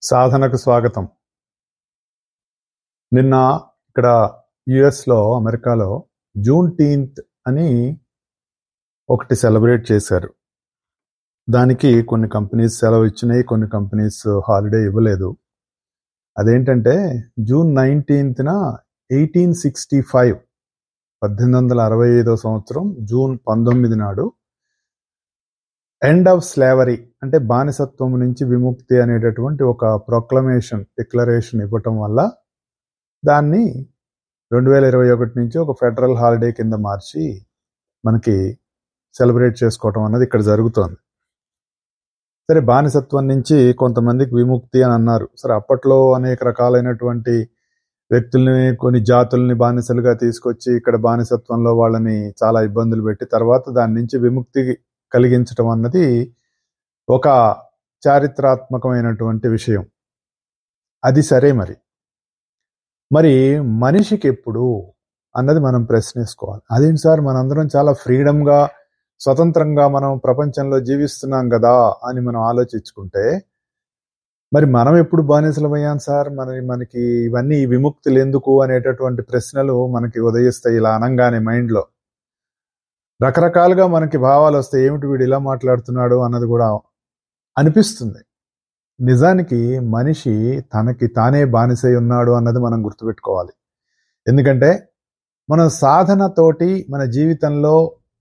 సాధనకు స్వాగతం. నిన్న ఇక్కడ యుఎస్లో అమెరికాలో జూన్టీన్త్ అని ఒకటి సెలబ్రేట్ చేశారు. దానికి కొన్ని కంపెనీస్ సెలవు ఇచ్చినాయి, కొన్ని కంపెనీస్ హాలిడే ఇవ్వలేదు. అదేంటంటే జూన్ 19న 1865 1865 సంవత్సరం జూన్ 19 నాడు ఎండ్ ఆఫ్ స్లేవరీ అంటే బానిసత్వం నుంచి విముక్తి అనేటటువంటి ఒక డిక్లరేషన్ ఇవ్వటం వల్ల దాన్ని 2021 నుంచి ఒక ఫెడరల్ హాలిడే కింద మార్చి మనకి సెలబ్రేట్ చేసుకోవటం అన్నది ఇక్కడ జరుగుతోంది. సరే, బానిసత్వం నుంచి కొంతమందికి విముక్తి అని అన్నారు. సరే, అప్పట్లో అనేక రకాలైనటువంటి వ్యక్తుల్ని, కొన్ని జాతుల్ని బానిసలుగా తీసుకొచ్చి ఇక్కడ బానిసత్వంలో వాళ్ళని చాలా ఇబ్బందులు పెట్టి తర్వాత దాని నుంచి విముక్తి కలిగించటం అన్నది ఒక చారిత్రాత్మకమైనటువంటి విషయం. అది సరే, మరి మనిషికి ఎప్పుడు అన్నది మనం ప్రశ్నించుకోవాలి. అదేంటి సార్, మనందరం చాలా ఫ్రీడమ్గా స్వతంత్రంగా మనం ప్రపంచంలో జీవిస్తున్నాం కదా అని మనం ఆలోచించుకుంటే, మరి మనం ఎప్పుడు బానిసలమయ్యాం సార్? మనకి ఇవన్నీ విముక్తులు ఎందుకు అనేటటువంటి ప్రశ్నలు మనకి ఉదయిస్తాయి. ఇలా అనగానే మైండ్లో రకరకాలుగా మనకి భావాలు వస్తాయి. ఏమిటి వీడు ఇలా మాట్లాడుతున్నాడు అన్నది కూడా అనిపిస్తుంది. నిజానికి మనిషి తనకి తానే బానిసై ఉన్నాడు అన్నది మనం గుర్తుపెట్టుకోవాలి. ఎందుకంటే మన సాధనతోటి మన జీవితంలో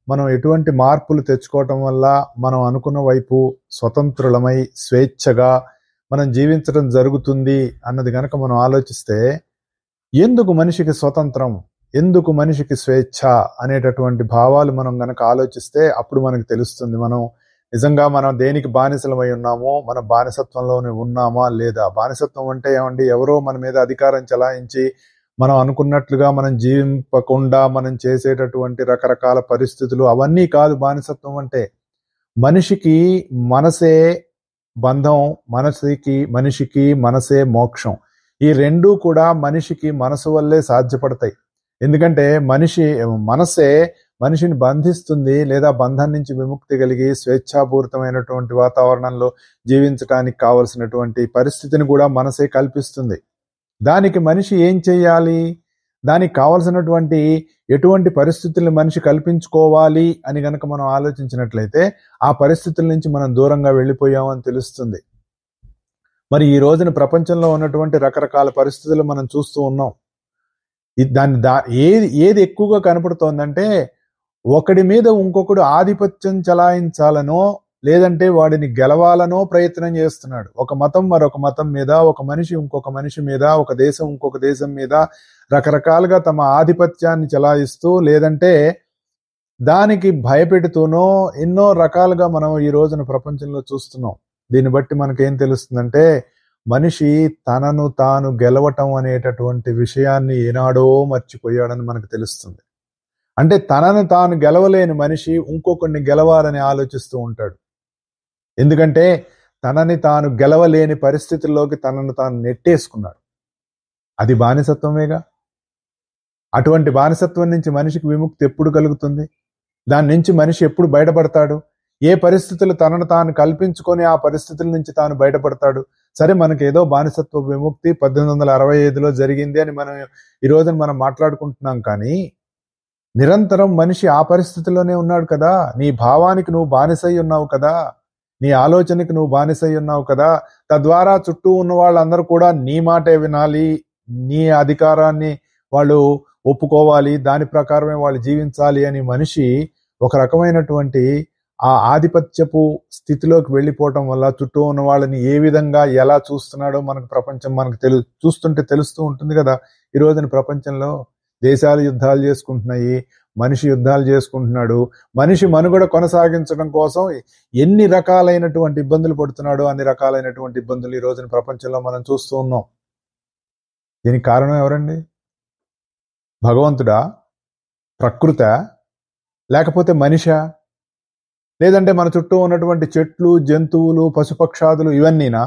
మనం ఎటువంటి మార్పులు తెచ్చుకోవటం వల్ల మనం అనుకున్న వైపు స్వతంత్రులమై స్వేచ్ఛగా మనం జీవించడం జరుగుతుంది అన్నది కనుక మనం ఆలోచిస్తే, ఎందుకు మనిషికి స్వతంత్రం, ఎందుకు మనిషికి స్వేచ్ఛ అనేటటువంటి భావాలు మనం గనక ఆలోచిస్తే అప్పుడు మనకు తెలుస్తుంది మనం నిజంగా మనం దేనికి బానిసలమై ఉన్నామో, మన బానిసత్వంలోనే ఉన్నామా లేదా. బానిసత్వం అంటే ఏమండి, ఎవరో మన మీద అధికారం చెలాయించి మనం అనుకున్నట్లుగా మనం జీవింపకుండా మనం చేసేటటువంటి రకరకాల పరిస్థితులు అవన్నీ కాదు బానిసత్వం అంటే. మనిషికి మనసే బంధం, మనిషికి మనసే మోక్షం. ఈ రెండూ కూడా మనిషికి మనసు వల్లే సాధ్యపడతాయి. ఎందుకంటే మనసే మనిషిని బంధిస్తుంది, లేదా బంధం నుంచి విముక్తి కలిగి స్వేచ్ఛాపూరితమైనటువంటి వాతావరణంలో జీవించడానికి కావలసినటువంటి పరిస్థితిని కూడా మనసే కల్పిస్తుంది. దానికి మనిషి ఏం చేయాలి, దానికి కావలసినటువంటి ఎటువంటి పరిస్థితులను మనిషి కల్పించుకోవాలి అని గనక మనం ఆలోచించినట్లయితే ఆ పరిస్థితుల నుంచి మనం దూరంగా వెళ్ళిపోయామని తెలుస్తుంది. మరి ఈ రోజున ప్రపంచంలో ఉన్నటువంటి రకరకాల పరిస్థితులు మనం చూస్తూ ఉన్నాం. ఏది ఎక్కువగా కనపడుతోందంటే, ఒకడి మీద ఇంకొకడు ఆధిపత్యం చలాయించాలనో లేదంటే వాడిని గెలవాలనో ప్రయత్నం చేస్తున్నాడు. ఒక మతం మరొక మతం మీద, ఒక మనిషి ఇంకొక మనిషి మీద, ఒక దేశం ఇంకొక దేశం మీద రకరకాలుగా తమ ఆధిపత్యాన్ని చలాయిస్తూ, లేదంటే దానికి భయపెడుతూనో ఎన్నో రకాలుగా మనం ఈ రోజున ప్రపంచంలో చూస్తున్నాం. దీన్ని బట్టి మనకేం తెలుస్తుందంటే, మనిషి తనను తాను గెలవటం అనేటటువంటి విషయాన్ని ఏనాడో మర్చిపోయాడని మనకు తెలుస్తుంది. అంటే తనను తాను గెలవలేని మనిషి ఇంకొకరిని గెలవాలని ఆలోచిస్తూ ఉంటాడు. ఎందుకంటే తనని తాను గెలవలేని పరిస్థితుల్లోకి తనను తాను నెట్టేసుకున్నాడు. అది బానిసత్వమేగా. అటువంటి బానిసత్వం నుంచి మనిషికి విముక్తి ఎప్పుడు కలుగుతుంది? దాని నుంచి మనిషి ఎప్పుడు బయటపడతాడు? ఏ పరిస్థితులు తనను తాను కల్పించుకొని ఆ పరిస్థితుల నుంచి తాను బయటపడతాడు? సరే, మనకి ఏదో బానిసత్వ విముక్తి 1865లో జరిగింది అని ఈ రోజున మనం మాట్లాడుకుంటున్నాం. కానీ నిరంతరం మనిషి ఆ పరిస్థితిలోనే ఉన్నాడు కదా. నీ భావానికి నువ్వు బానిసై ఉన్నావు కదా, నీ ఆలోచనకి నువ్వు బానిసై ఉన్నావు కదా. తద్వారా చుట్టూ ఉన్న వాళ్ళందరూ కూడా నీ మాటే వినాలి, నీ అధికారాన్ని వాళ్ళు ఒప్పుకోవాలి, దాని ప్రకారమే వాళ్ళు జీవించాలి అని మనిషి ఒక రకమైనటువంటి ఆ ఆధిపత్యపు స్థితిలోకి వెళ్ళిపోవటం వల్ల చుట్టూ ఉన్న వాళ్ళని ఏ విధంగా ఎలా చూస్తున్నాడో ప్రపంచం మనకు చూస్తుంటే తెలుస్తూ ఉంటుంది కదా. ఈ రోజున ప్రపంచంలో దేశాలు యుద్ధాలు చేసుకుంటున్నాయి, మనిషి యుద్ధాలు చేసుకుంటున్నాడు. మనిషి మనుగడ కొనసాగించడం కోసం ఎన్ని రకాలైనటువంటి ఇబ్బందులు పడుతున్నాడో అన్ని రకాలైనటువంటి ఇబ్బందులు ఈ రోజున ప్రపంచంలో మనం చూస్తూ ఉన్నాం. దీనికి కారణం ఎవరండి? భగవంతుడా, ప్రకృతా, లేకపోతే మనిషా, లేదంటే మన చుట్టూ ఉన్నటువంటి చెట్లు, జంతువులు, పశుపక్షాదులు ఇవన్నీనా?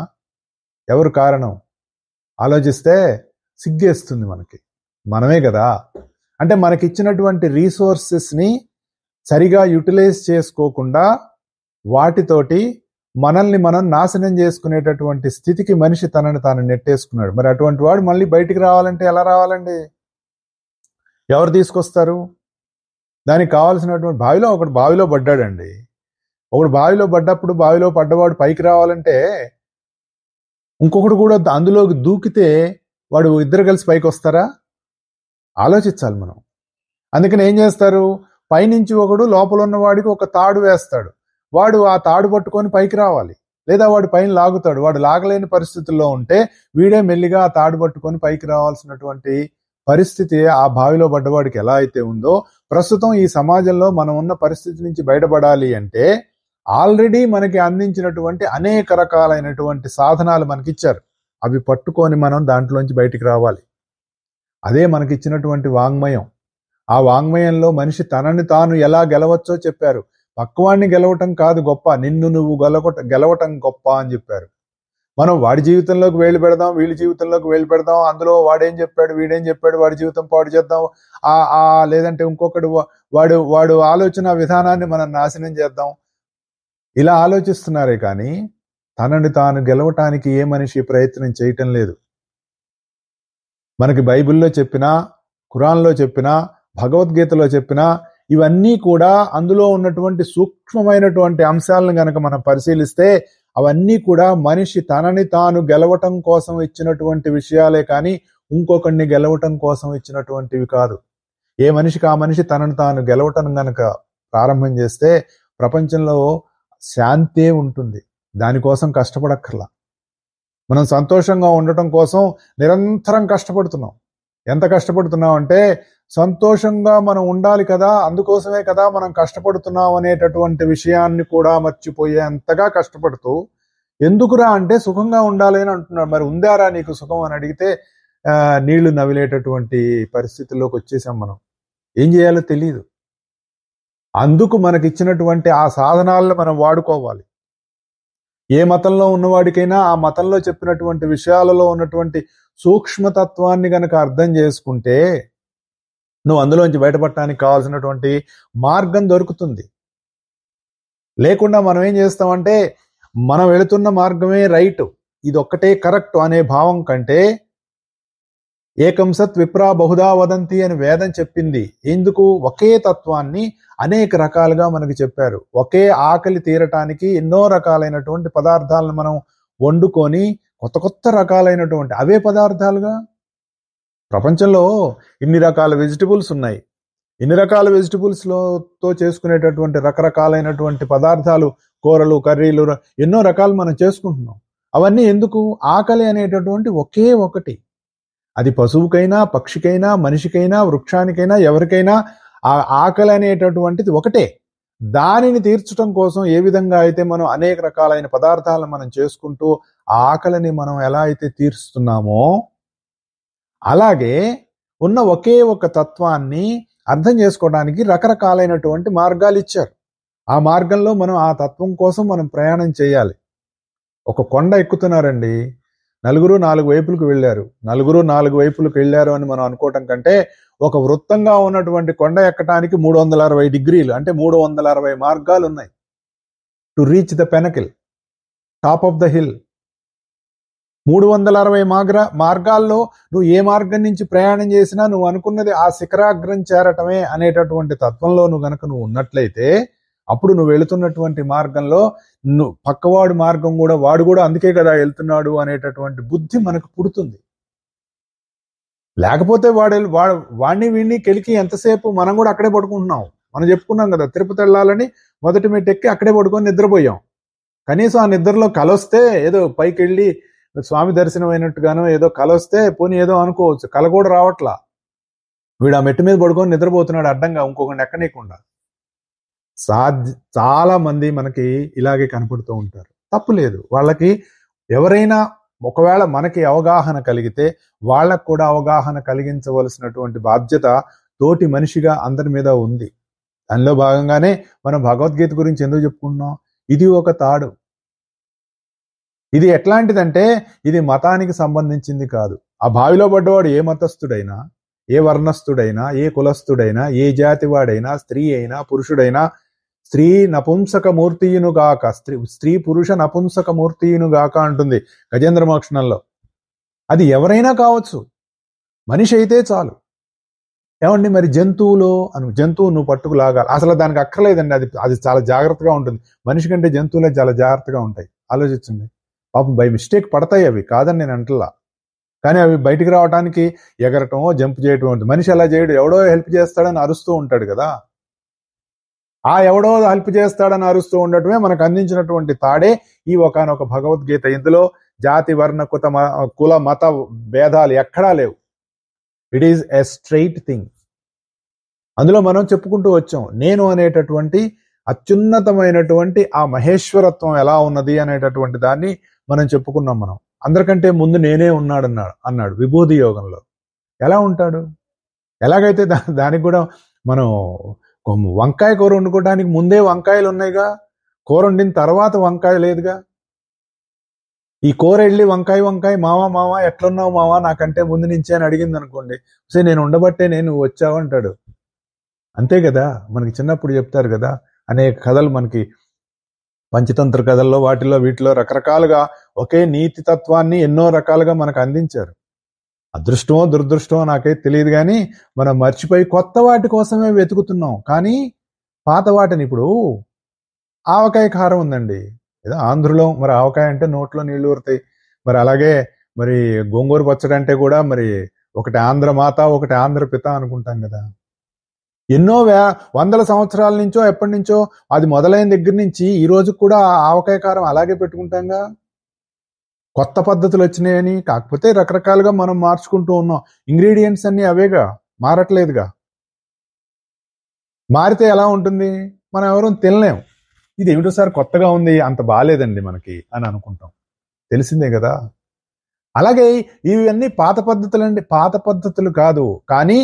ఎవరు కారణం? ఆలోచిస్తే సిగ్గేస్తుంది మనకి. మనమే కదా. అంటే మనకిచ్చినటువంటి రీసోర్సెస్ని సరిగా యూటిలైజ్ చేసుకోకుండా వాటితోటి మనల్ని మనం నాశనం చేసుకునేటటువంటి స్థితికి మనిషి తనని తాను నెట్టేసుకున్నాడు. మరి అటువంటి వాడు మళ్ళీ బయటికి రావాలంటే ఎలా రావాలండి? ఎవరు తీసుకొస్తారు? దానికి కావాల్సినటువంటి బావిలో పడ్డాడండి. ఒకడు బావిలో పడ్డప్పుడు బావిలో పడ్డవాడు పైకి రావాలంటే ఇంకొకడు కూడా అందులోకి దూకితే వాడు ఇద్దరు కలిసి పైకి వస్తారా? ఆలోచించాలి మనం. అందుకని ఏం చేస్తారు? పైనుంచి ఒకడు లోపల ఉన్న వాడికి ఒక తాడు వేస్తాడు. వాడు ఆ తాడు పట్టుకొని పైకి రావాలి, లేదా వాడు పైన లాగుతాడు. వాడు లాగలేని పరిస్థితుల్లో ఉంటే వీడే మెల్లిగా ఆ తాడు పట్టుకొని పైకి రావాల్సినటువంటి పరిస్థితి ఆ బావిలో పడ్డవాడికి ఎలా అయితే ఉందో, ప్రస్తుతం ఈ సమాజంలో మనం ఉన్న పరిస్థితి నుంచి బయటపడాలి అంటే ఆల్రెడీ మనకి అందించినటువంటి అనేక రకాలైనటువంటి సాధనాలు మనకిచ్చారు. అవి పట్టుకొని మనం దాంట్లోంచి బయటికి రావాలి. అదే మనకిచ్చినటువంటి వాంగ్మయం. ఆ వాంగ్మయంలో మనిషి తనని తాను ఎలా గెలవచ్చో చెప్పారు. పక్కవాడిని గెలవటం కాదు గొప్ప, నిన్ను నువ్వు గెలవటం గొప్ప అని చెప్పారు. మనం వాడి జీవితంలోకి వేలు పెడదాం, వీళ్ళ జీవితంలోకి వేలు పెడదాం, అందులో వాడేం చెప్పాడు వీడేం చెప్పాడు వాడి జీవితం పాడు చేద్దాం, లేదంటే ఇంకొకటి వాడు ఆలోచన విధానాన్ని మనం నాశనం చేద్దాం. ఇలా ఆలోచిస్తున్నారే కానీ తనని తాను గెలవటానికి ఏ మనిషి ప్రయత్నం చేయటం లేదు. మనకి బైబిల్లో చెప్పినా, ఖురాన్లో చెప్పినా, భగవద్గీతలో చెప్పినా ఇవన్నీ కూడా అందులో ఉన్నటువంటి సూక్ష్మమైనటువంటి అంశాలను గనక మనం పరిశీలిస్తే అవన్నీ కూడా మనిషి తనని తాను గెలవటం కోసం ఇచ్చినటువంటి విషయాలే కానీ ఇంకొకరిని గెలవటం కోసం ఇచ్చినటువంటివి కాదు. ఏ మనిషికి ఆ మనిషి తనని తాను గెలవటం గనక ప్రారంభం చేస్తే ప్రపంచంలో శాంతే ఉంటుంది. దానికోసం కష్టపడక్కర్లా. మనం సంతోషంగా ఉండటం కోసం నిరంతరం కష్టపడుతున్నాం. ఎంత కష్టపడుతున్నాం అంటే సంతోషంగా మనం ఉండాలి కదా, అందుకోసమే కదా మనం కష్టపడుతున్నాం అనేటటువంటి విషయాన్ని కూడా మర్చిపోయేంతగా కష్టపడుతూ, ఎందుకురా అంటే సుఖంగా ఉండాలి అని అంటున్నాడు. మరి ఉందారా నీకు సుఖం అని అడిగితే నీళ్లు నవిలేటటువంటి పరిస్థితుల్లోకి వచ్చేసాం. మనం ఏం చేయాలో తెలియదు. అందుకు మనకిచ్చినటువంటి ఆ సాధనాలను మనం వాడుకోవాలి. ఏ మతంలో ఉన్నవాడికైనా ఆ మతంలో చెప్పినటువంటి విషయాలలో ఉన్నటువంటి సూక్ష్మతత్వాన్ని గనక అర్థం చేసుకుంటే నువ్వు అందులోంచి బయటపడటానికి కావాల్సినటువంటి మార్గం దొరుకుతుంది. లేకుండా మనం ఏం చేస్తామంటే మనం వెళుతున్న మార్గమే రైట్, ఇది ఒక్కటే కరెక్ట్ అనే భావం కంటే ఏకం సత్ విప్రా బహుదా వదంతి అని వేదం చెప్పింది. ఎందుకు? ఒకే తత్వాన్ని అనేక రకాలుగా మనకి చెప్పారు. ఒకే ఆకలి తీరటానికి ఎన్నో రకాలైనటువంటి పదార్థాలను మనం వండుకొని కొత్త కొత్త రకాలైనటువంటి అవే పదార్థాలుగా ప్రపంచంలో ఇన్ని రకాల వెజిటబుల్స్ ఉన్నాయి. ఇన్ని రకాల వెజిటబుల్స్తో చేసుకునేటటువంటి రకరకాలైనటువంటి పదార్థాలు, కూరలు, కర్రీలు ఎన్నో రకాలు మనం చేసుకుంటున్నాం. అవన్నీ ఎందుకు? ఆకలి అనేటటువంటి ఒకే ఒకటి. అది పశువుకైనా, పక్షికైనా, మనిషికైనా, వృక్షానికైనా, ఎవరికైనా ఆ ఆకలి అనేటటువంటిది ఒకటే. దానిని తీర్చడం కోసం ఏ విధంగా అయితే మనం అనేక రకాలైన పదార్థాలను మనం చేసుకుంటూ ఆ ఆకలిని మనం ఎలా అయితే తీరుస్తున్నామో, అలాగే ఉన్న ఒకే ఒక తత్వాన్ని అర్థం చేసుకోవడానికి రకరకాలైనటువంటి మార్గాలు ఇచ్చారు. ఆ మార్గంలో మనం ఆ తత్వం కోసం మనం ప్రయాణం చేయాలి. ఒక కొండ ఎక్కుతున్నారండి, నలుగురు నాలుగు వైపులకు వెళ్ళారు. నలుగురు నాలుగు వైపులకు వెళ్ళారు అని మనం అనుకోవటం కంటే ఒక వృత్తంగా ఉన్నటువంటి కొండ ఎక్కడానికి 360 డిగ్రీలు అంటే 360 మార్గాలు ఉన్నాయి to reach the pinnacle, top of the hill. 360 మార్గాల్లో నువ్వు ఏ మార్గం నుంచి ప్రయాణం చేసినా నువ్వు అనుకున్నది ఆ శిఖరాగ్రం చేరటమే అనేటటువంటి తత్వంలో నువ్వు ఉన్నట్లయితే అప్పుడు నువ్వు వెళుతున్నటువంటి మార్గంలో పక్కవాడు మార్గం కూడా వాడు కూడా అందుకే కదా వెళ్తున్నాడు అనేటటువంటి బుద్ధి మనకు పుడుతుంది. లేకపోతే వాడిని వీడిని కెలికి ఎంతసేపు మనం కూడా అక్కడే పడుకుంటున్నాం. మనం చెప్పుకున్నాం కదా, తిరుపతి వెళ్ళాలని మొదటి మెట్టు ఎక్కి అక్కడే పడుకొని నిద్రపోయాం. కనీసం ఆ నిద్రలో కలొస్తే ఏదో పైకి వెళ్ళి స్వామి దర్శనం అయినట్టుగానో ఏదో కలొస్తే పోనీ ఏదో అనుకోవచ్చు. కల కూడా రావట్లా. వీడు ఆ మెట్టు మీద పడుకొని నిద్రపోతున్నాడు అడ్డంగా, ఇంకొకటి ఎక్కనీయకుండా. చాలా మంది మనకి ఇలాగే కనపడుతూ ఉంటారు. తప్పు లేదు. వాళ్ళకి ఎవరైనా ఒకవేళ మనకి అవగాహన కలిగితే వాళ్ళకు కూడా అవగాహన కలిగించవలసినటువంటి బాధ్యత తోటి మనిషిగా అందరి మీద ఉంది. దానిలో భాగంగానే మనం భగవద్గీత గురించి ఎందుకు చెప్పుకుంటున్నాం? ఇది ఒక తాడు. ఇది ఎట్లాంటిదంటే ఇది మతానికి సంబంధించింది కాదు. ఆ బావిలో పడ్డవాడు ఏ మతస్థుడైనా, ఏ వర్ణస్థుడైనా, ఏ కులస్థుడైనా, ఏ జాతి వాడైనా, స్త్రీ అయినా పురుషుడైనా, స్త్రీ నపుంసక మూర్తియును గాక, స్త్రీ పురుష నపుంసక మూర్తియును గాక అంటుంది గజేంద్ర మోక్షణంలో. అది ఎవరైనా కావచ్చు, మనిషి అయితే చాలు. ఏమండి మరి జంతువు నువ్వు పట్టుకు లాగాలి, అసలు దానికి అక్కర్లేదండి. అది చాలా జాగ్రత్తగా ఉంటుంది. మనిషి కంటే జంతువులే చాలా జాగ్రత్తగా ఉంటాయి. ఆలోచించండి. పాపం బై మిస్టేక్ పడతాయి అవి, కాదని నేను అంటలా. కానీ అవి బయటికి రావడానికి ఎగరటమో జంప్ చేయటం ఉంటుంది. మనిషి అలా చేయడు, ఎవడో హెల్ప్ చేస్తాడని అరుస్తూ ఉంటాడు కదా. ఆ ఎవడో హెల్ప్ చేస్తాడని అరుస్తూ ఉండటమే మనకు అందించినటువంటి తాడే ఈ ఒకానొక భగవద్గీత. ఇందులో జాతి వర్ణ కుల మత భేదాలు ఎక్కడా లేవు. It is a straight thing. అందులో మనం చెప్పుకుంటూ వచ్చాం, నేను అనేటటువంటి అత్యున్నతమైనటువంటి ఆ మహేశ్వరత్వం ఎలా ఉన్నది అనేటటువంటి దాన్ని మనం చెప్పుకున్నాం. మనం అందరికంటే ముందు నేనే అన్నాడు విభూతి యోగంలో. ఎలా ఉంటాడు? ఎలాగైతే దానికి కూడా మనం వంకాయ కూర వండుకోవడానికి ముందే వంకాయలు ఉన్నాయిగా, కూర వండిన తర్వాత వంకాయ లేదుగా. ఈ కూర వెళ్ళి వంకాయ మావా ఎట్లున్నావు మావా నాకంటే ముందు నుంచే అని అడిగింది అనుకోండి, సరే నేను ఉండబట్టే నేను వచ్చావు అంటాడు. అంతే కదా, మనకి చిన్నప్పుడు చెప్తారు కదా అనేక కథలు, మనకి పంచతంత్ర కథల్లో వీటిలో రకరకాలుగా ఒకే నీతి తత్వాన్ని ఎన్నో రకాలుగా మనకు అందించారు. అదృష్టమో దురదృష్టమో నాకైతే తెలియదు, కానీ మనం మర్చిపోయి కొత్త వాటి కోసమే వెతుకుతున్నాం. కానీ పాత వాటిని, ఇప్పుడు ఆవకాయ కారం ఉందండి, ఏదో ఆంధ్రలో మరి ఆవకాయ అంటే నోట్లో నీళ్లు ఊరుతాయి. మరి అలాగే మరి గోంగూర పచ్చడి అంటే కూడా మరి ఒకటి ఆంధ్ర మాత ఒకటి ఆంధ్ర పిత అనుకుంటాం కదా. ఎన్నో వందల సంవత్సరాల నుంచో ఎప్పటి నుంచో అది మొదలైన దగ్గర నుంచి ఈ రోజు కూడా ఆవకాయ కారం అలాగే పెట్టుకుంటాంగా. కొత్త పద్ధతులు వచ్చినాయని కాకపోతే రకరకాలుగా మనం మార్చుకుంటూ ఉన్నాం. ఇంగ్రీడియంట్స్ అన్ని అవేగా, మారట్లేదుగా. మారితే ఎలా ఉంటుంది? మనం ఎవరూ తినలేం. ఇది ఏమిటో సార్ కొత్తగా ఉంది, అంత బాగాలేదండి మనకి అని అనుకుంటాం. తెలిసిందే కదా. అలాగే ఇవన్నీ పాత పద్ధతులండి. పాత పద్ధతులు కాదు, కానీ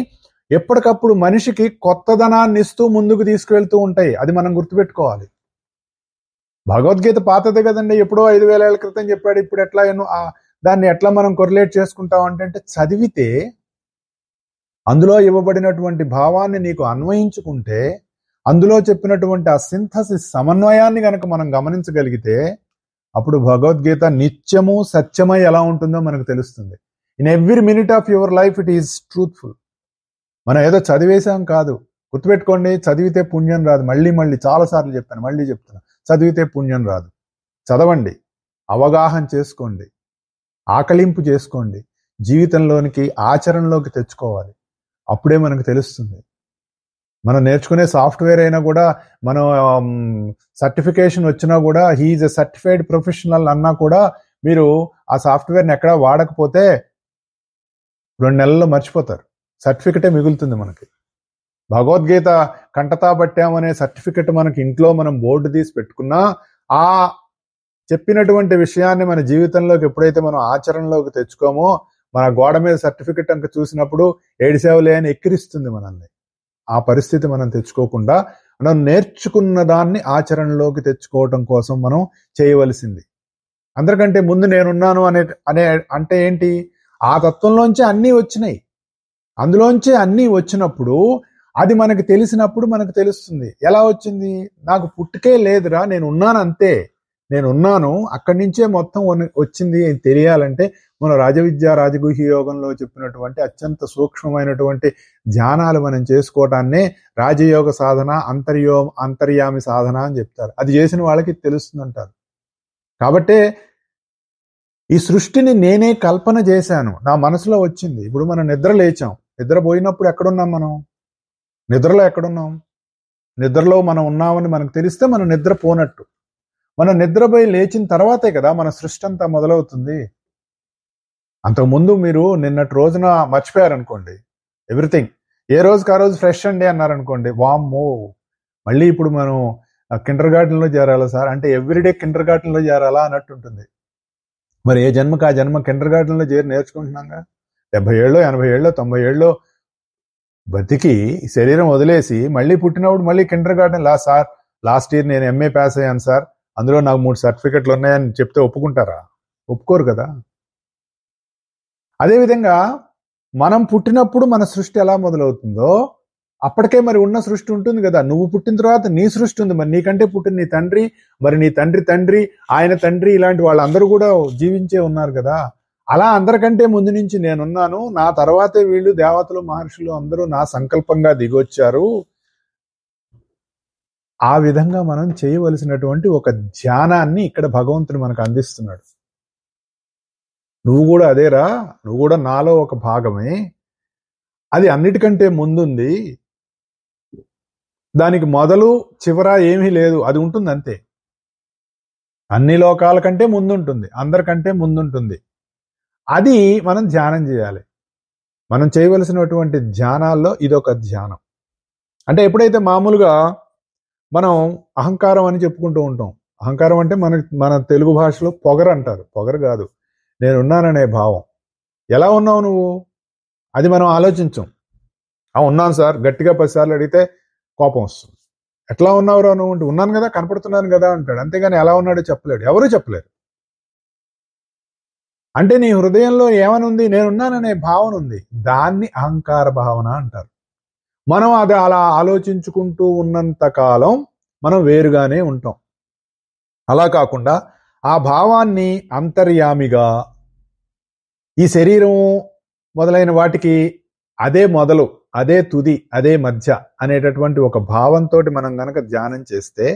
ఎప్పటికప్పుడు మనిషికి కొత్తదనాన్ని ఇస్తూ ముందుకు తీసుకువెళ్తూ ఉంటాయి. అది మనం గుర్తుపెట్టుకోవాలి. భగవద్గీత పాతదే కదండి, ఎప్పుడో 5,000 ఏళ్ల క్రితం చెప్పాడు. ఇప్పుడు ఎట్లా దాన్ని ఎట్లా మనం కొరిలేట్ చేసుకుంటాం అంటే చదివితే అందులో ఇవ్వబడినటువంటి భావాన్ని నీకు అన్వయించుకుంటే, అందులో చెప్పినటువంటి ఆ సింథసిస్ సమన్వయాన్ని కనుక మనం గమనించగలిగితే అప్పుడు భగవద్గీత నిత్యము సత్యమై ఎలా ఉంటుందో మనకు తెలుస్తుంది. In every minute of your life it is truthful. మనం ఏదో చదివేశాం కాదు. గుర్తుపెట్టుకోండి, చదివితే పుణ్యం రాదు. మళ్ళీ చాలాసార్లు చెప్పాను, మళ్ళీ చెప్తున్నా, చదివితే పుణ్యం రాదు. చదవండి, అవగాహన చేసుకోండి, ఆకలింపు చేసుకోండి, జీవితంలోనికి ఆచరణలోకి తెచ్చుకోవాలి. అప్పుడే మనకు తెలుస్తుంది. మనం నేర్చుకునే సాఫ్ట్వేర్ అయినా కూడా, మనం సర్టిఫికేషన్ వచ్చినా కూడా, హీఈస్ ఎ సర్టిఫైడ్ ప్రొఫెషనల్ అన్నా కూడా, మీరు ఆ సాఫ్ట్వేర్ని ఎక్కడా వాడకపోతే 2 నెలల్లో మర్చిపోతారు. సర్టిఫికెటే మిగులుతుంది మనకి. భగవద్గీత కంటతా పట్టామనే సర్టిఫికెట్ మనకి ఇంట్లో మనం బోర్డు తీసి పెట్టుకున్నా, ఆ చెప్పినటువంటి విషయాన్ని మన జీవితంలోకి ఎప్పుడైతే మనం ఆచరణలోకి తెచ్చుకోమో, మన గోడ మీద సర్టిఫికెట్ అంక చూసినప్పుడు ఏడిసేవలే అని ఎక్కిరిస్తుంది మనల్ని. ఆ పరిస్థితి మనం తెచ్చుకోకుండా మనం నేర్చుకున్న దాన్ని ఆచరణలోకి తెచ్చుకోవటం కోసం మనం చేయవలసింది. అందరికంటే ముందు నేనున్నాను అంటే ఏంటి? ఆ తత్వంలోంచి అన్నీ వచ్చినాయి. అందులోంచి అన్నీ వచ్చినప్పుడు అది మనకు తెలిసినప్పుడు మనకు తెలుస్తుంది. ఎలా వచ్చింది? నాకు పుట్టుకే లేదురా, నేను ఉన్నాను అంతే, నేను ఉన్నాను, అక్కడి నుంచే మొత్తం వచ్చింది అని తెలియాలంటే మన రాజవిద్య రాజగుహ్య యోగంలో చెప్పినటువంటి అత్యంత సూక్ష్మమైనటువంటి ధ్యానాలు మనం చేసుకోవటాన్నే రాజయోగ సాధన, అంతర్యామి సాధన అని చెప్తారు. అది చేసిన వాళ్ళకి తెలుస్తుంది అంటారు. కాబట్టే ఈ సృష్టిని నేనే కల్పన చేశాను, నా మనసులో వచ్చింది. ఇప్పుడు మనం నిద్ర లేచాం, నిద్రపోయినప్పుడు ఎక్కడున్నాం? మనం నిద్రలో ఎక్కడున్నాం? నిద్రలో మనం ఉన్నామని మనకు తెలిస్తే మనం నిద్రపోనట్టు. మనం నిద్రపోయి లేచిన తర్వాతే కదా మన సృష్టి అంతా మొదలవుతుంది. అంతకుముందు మీరు నిన్నటి రోజున మర్చిపోయారనుకోండి ఎవ్రీథింగ్, ఏ రోజుకి ఆ రోజు ఫ్రెష్ అండి అన్నారనుకోండి, వామ్మో మళ్ళీ ఇప్పుడు మనం కిండర్ గార్డెన్లో చేరాలా సార్ అంటే ఎవ్రీడే కిండర్ గార్డెన్లో చేరాలా అన్నట్టు ఉంటుంది. మరి ఏ జన్మకి ఆ జన్మ కిండర్ గార్డెన్లో చేరి నేర్చుకుంటున్నాగా. 70 ఏళ్ళో 80 ఏళ్ళో 90 ఏళ్ళో బతికి శరీరం వదిలేసి మళ్ళీ పుట్టినప్పుడు మళ్ళీ Kinder garden sir last year నేను ఎంఏ పాస్ అయ్యాను సార్, అందులో నాకు 3 సర్టిఫికెట్లు ఉన్నాయని చెప్తే ఒప్పుకుంటారా? ఒప్పుకోరు కదా. అదేవిధంగా మనం పుట్టినప్పుడు మన సృష్టి ఎలా మొదలవుతుందో అప్పటికే మరి ఉన్న సృష్టి ఉంటుంది కదా. నువ్వు పుట్టిన తర్వాత నీ సృష్టి ఉంది, మరి నీకంటే పుట్టిన నీ తండ్రి, మరి నీ తండ్రి తండ్రి, ఆయన తండ్రి, ఇలాంటి వాళ్ళందరూ కూడా జీవించే ఉన్నారు కదా. అలా అందరికంటే ముందు నుంచి నేనున్నాను, నా తర్వాతే వీళ్ళు దేవతలు మహర్షులు అందరూ నా సంకల్పంగా దిగొచ్చారు. ఆ విధంగా మనం చేయవలసినటువంటి ఒక ధ్యానాన్ని ఇక్కడ భగవంతుడు మనకు అందిస్తున్నాడు. నువ్వు కూడా అదేరా, నువ్వు కూడా నాలో ఒక భాగమే, అది అన్నిటికంటే ముందుంది, దానికి మొదలు చివర ఏమీ లేదు, అది ఉంటుంది అంతే. అన్ని లోకాల కంటే ముందుంటుంది, అందరికంటే ముందుంటుంది. అది మనం ధ్యానం చేయాలి. మనం చేయవలసినటువంటి ధ్యానాల్లో ఇదొక ధ్యానం. అంటే ఎప్పుడైతే మామూలుగా మనం అహంకారం అని చెప్పుకుంటూ ఉంటాం, అహంకారం అంటే మన తెలుగు భాషలో పొగరు అంటారు. పొగరు కాదు, నేనున్నాననే భావం. ఎలా ఉన్నావు నువ్వు, అది మనం ఆలోచించం. ఉన్నాను సార్ గట్టిగా 10 సార్లు అడిగితే కోపం వస్తుంది. ఎట్లా ఉన్నావురా నువ్వు అంటే, ఉన్నాను కదా, కనపడుతున్నాను కదా అంటాడు. అంతేగాని ఎలా ఉన్నాడో చెప్పలేడు, ఎవరూ చెప్పలేరు. అంటే నీ హృదయంలో ఏమనుంది, నేనున్నాననే భావన ఉంది, దాన్ని అహంకార భావన అంటారు. మనం అది అలా ఆలోచించుకుంటూ ఉన్నంత కాలం మనం వేరుగానే ఉంటాం. అలా కాకుండా ఆ భావాన్ని అంతర్యామిగా, ఈ శరీరం మొదలైన వాటికి అదే మొదలు, అదే తుది, అదే మధ్య అనేటటువంటి ఒక భావంతో మనం గనక ధ్యానం చేస్తే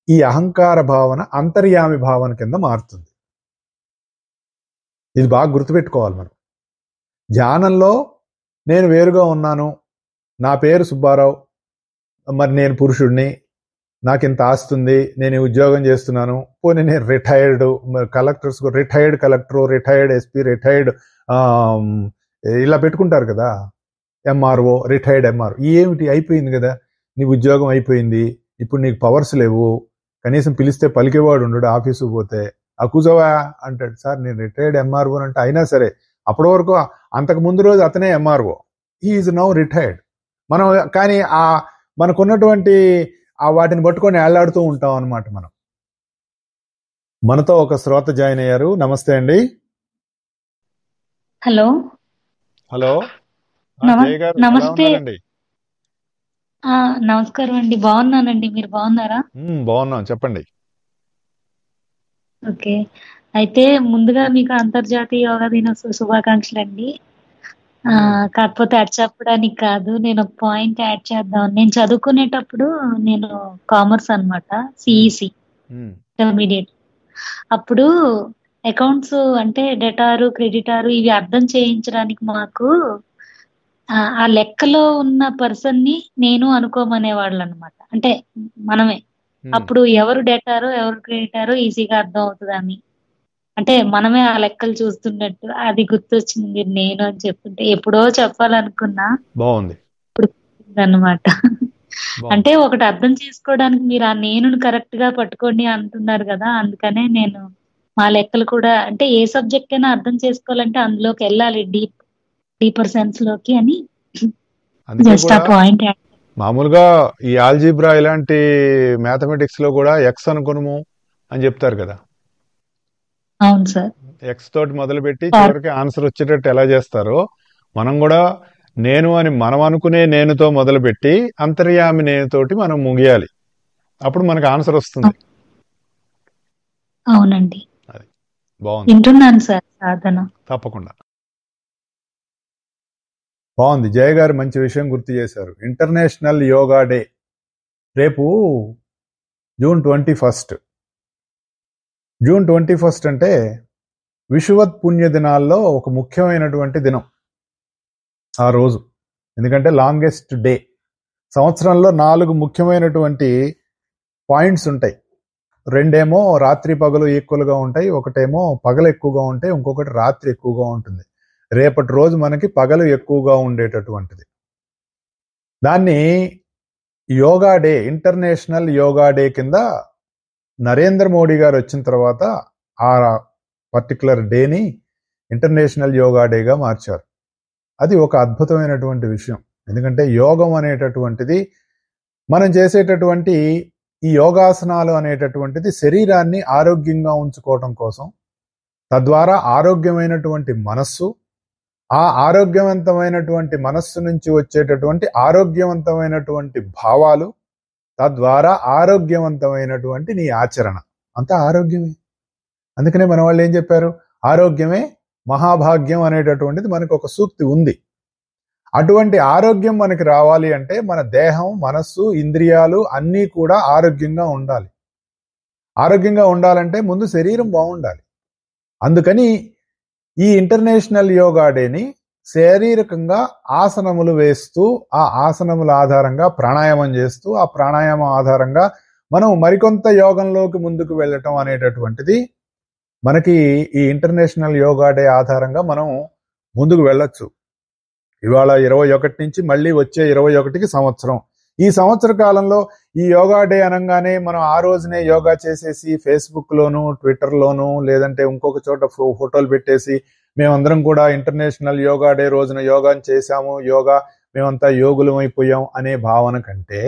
ఈ అహంకార భావన అంతర్యామి భావన కింద మారుతుంది. ఇది బాగా గుర్తుపెట్టుకోవాలి మనం. ధ్యానంలో నేను వేరుగా ఉన్నాను, నా పేరు సుబ్బారావు, మరి నేను పురుషుడిని, నాకు ఇంత ఆస్తుంది, నేను ఉద్యోగం చేస్తున్నాను, పోనీ నేను retired collectors, retired collector, retired SP, retired ఇలా పెట్టుకుంటారు కదా, ఎంఆర్ఓ, రిటైర్డ్ ఎంఆర్ఓ. ఏమిటి, అయిపోయింది కదా, నీ ఉద్యోగం అయిపోయింది, ఇప్పుడు నీకు పవర్స్ లేవు, కనీసం పిలిస్తే పలికేవాడు ఉండడు, ఆఫీసుకు పోతే ఆ కూర్చోవా అంటాడు. సార్ నేను రిటైర్డ్ ఎంఆర్ఓ అంటే, అయినా సరే అప్పటి వరకు అంతకు ముందు రోజు అతనే MRO, he is now retired. మనం కానీ మనకున్నటువంటి వాటిని పట్టుకొని ఏళ్లాడుతూ ఉంటాం అన్నమాట. మనతో ఒక శ్రోత జాయిన్ అయ్యారు. నమస్తే అండి. హలో హలో, నమస్తే. నమస్కారం అండి, బాగున్నానండి, మీరు బాగున్నారా? బాగున్నాం, చెప్పండి. ఓకే, అయితే ముందుగా మీకు అంతర్జాతీయ యోగా దినోత్సవ శుభాకాంక్షలు అండి. కాకపోతే యాడ్ చెప్పడానికి కాదు, నేను ఒక పాయింట్ యాడ్ చేద్దాం. నేను చదువుకునేటప్పుడు నేను కామర్స్ అన్నమాట, సిఈసి ఇంటర్మీడియట్. అప్పుడు అకౌంట్స్ అంటే డెటారు, క్రెడిటారు ఇవి అర్థం చేయించడానికి మాకు ఆ లెక్కలో ఉన్న పర్సన్ ని నేను అనుకోమనేవాళ్ళు అనమాట. అంటే మనమే అప్పుడు ఎవరు డెటారో ఎవరు క్రెడిటారో ఈజీగా అర్థం అవుతుందని, అంటే మనమే ఆ లెక్కలు చూస్తున్నట్టు. అది గుర్తొచ్చింది నేను అని చెప్తుంటే, ఎప్పుడో చెప్పాలనుకున్నా, బాగుంది అన్నమాట. అంటే ఒకటి అర్థం చేసుకోవడానికి మీరు ఆ నేను కరెక్ట్ గా పట్టుకోండి అంటున్నారు కదా, అందుకనే నేను మా లెక్కలు కూడా, అంటే ఏ సబ్జెక్ట్ అయినా అర్థం చేసుకోవాలంటే అందులోకి వెళ్ళాలి, డీపర్ సెన్స్ లోకి అని జస్ట్ ఆ పాయింట్. మామూలుగా ఈ ఆల్జీబ్రా ఇలాంటి మ్యాథమెటిక్స్ లో కూడా ఎక్స్ అనుకును అని చెప్తారు కదా. అవును సార్. ఎక్స్ తోటి మొదలు పెట్టి చివరికి ఆన్సర్ వచ్చేటట్టు ఎలా చేస్తారో, మనం కూడా నేను అని మనం అనుకునే నేనుతో మొదలుపెట్టి అంతర్యామి నేనుతోటి మనం ముగియాలి, అప్పుడు మనకు ఆన్సర్ వస్తుంది. అవునండి, అది బాగుంది, వింటున్నాను సార్. సాధన తప్పకుండా బాగుంది. జయ గారు మంచి విషయం గుర్తు చేశారు. ఇంటర్నేషనల్ యోగా డే రేపు జూన్ 21. జూన్ 21 అంటే విషువత్ పుణ్య దినాల్లో ఒక ముఖ్యమైనటువంటి దినం ఆ రోజు. ఎందుకంటే లాంగెస్ట్ డే. సంవత్సరంలో 4 ముఖ్యమైనటువంటి పాయింట్స్ ఉంటాయి. 2 రాత్రి పగలు ఈక్వల్గా ఉంటాయి, ఒకటేమో పగలు ఎక్కువగా ఉంటాయి, ఇంకొకటి రాత్రి ఎక్కువగా ఉంటుంది. రేపటి రోజు మనకి పగలు ఎక్కువగా ఉండేటటువంటిది. దాన్ని yoga day, international yoga day కింద నరేంద్ర మోడీ గారు వచ్చిన తర్వాత ఆ పర్టికులర్ డేని ఇంటర్నేషనల్ యోగా డేగా మార్చారు. అది ఒక అద్భుతమైనటువంటి విషయం. ఎందుకంటే యోగం అనేటటువంటిది, మనం చేసేటటువంటి ఈ యోగాసనాలు అనేటటువంటిది శరీరాన్ని ఆరోగ్యంగా ఉంచుకోవటం కోసం, తద్వారా ఆరోగ్యమైనటువంటి మనస్సు, ఆ ఆరోగ్యవంతమైనటువంటి మనస్సు నుంచి వచ్చేటటువంటి ఆరోగ్యవంతమైనటువంటి భావాలు, తద్వారా ఆరోగ్యవంతమైనటువంటి నీ ఆచరణ అంతా ఆరోగ్యమే. అందుకనే మన వాళ్ళు ఏం చెప్పారు, ఆరోగ్యమే మహాభాగ్యం అనేటటువంటిది మనకు ఒక సూక్తి ఉంది. అటువంటి ఆరోగ్యం మనకి రావాలి అంటే మన దేహం, మనస్సు, ఇంద్రియాలు అన్నీ కూడా ఆరోగ్యంగా ఉండాలి. ఆరోగ్యంగా ఉండాలంటే ముందు శరీరం బాగుండాలి. అందుకని ఈ ఇంటర్నేషనల్ యోగా డేని శారీరకంగా ఆసనములు వేస్తూ, ఆ ఆసనముల ఆధారంగా ప్రాణాయామం చేస్తూ, ఆ ప్రాణాయామం ఆధారంగా మనం మరికొంత యోగంలోకి ముందుకు వెళ్ళటం అనేటటువంటిది మనకి ఈ ఇంటర్నేషనల్ యోగా డే ఆధారంగా మనం ముందుకు వెళ్ళొచ్చు. ఇవాళ 21 నుంచి మళ్ళీ వచ్చే 21కి సంవత్సరం. ఈ సంవత్సర కాలంలో ఈ యోగా డే అనగానే మనం ఆ రోజునే యోగా చేసేసి ఫేస్బుక్ లోను, ట్విట్టర్ లోను, లేదంటే ఇంకొక చోట ఫోటోలు పెట్టేసి మేమందరం కూడా ఇంటర్నేషనల్ యోగా డే రోజున యోగా చేశాము, మేమంతా యోగులం అయిపోయాం అనే భావన కంటే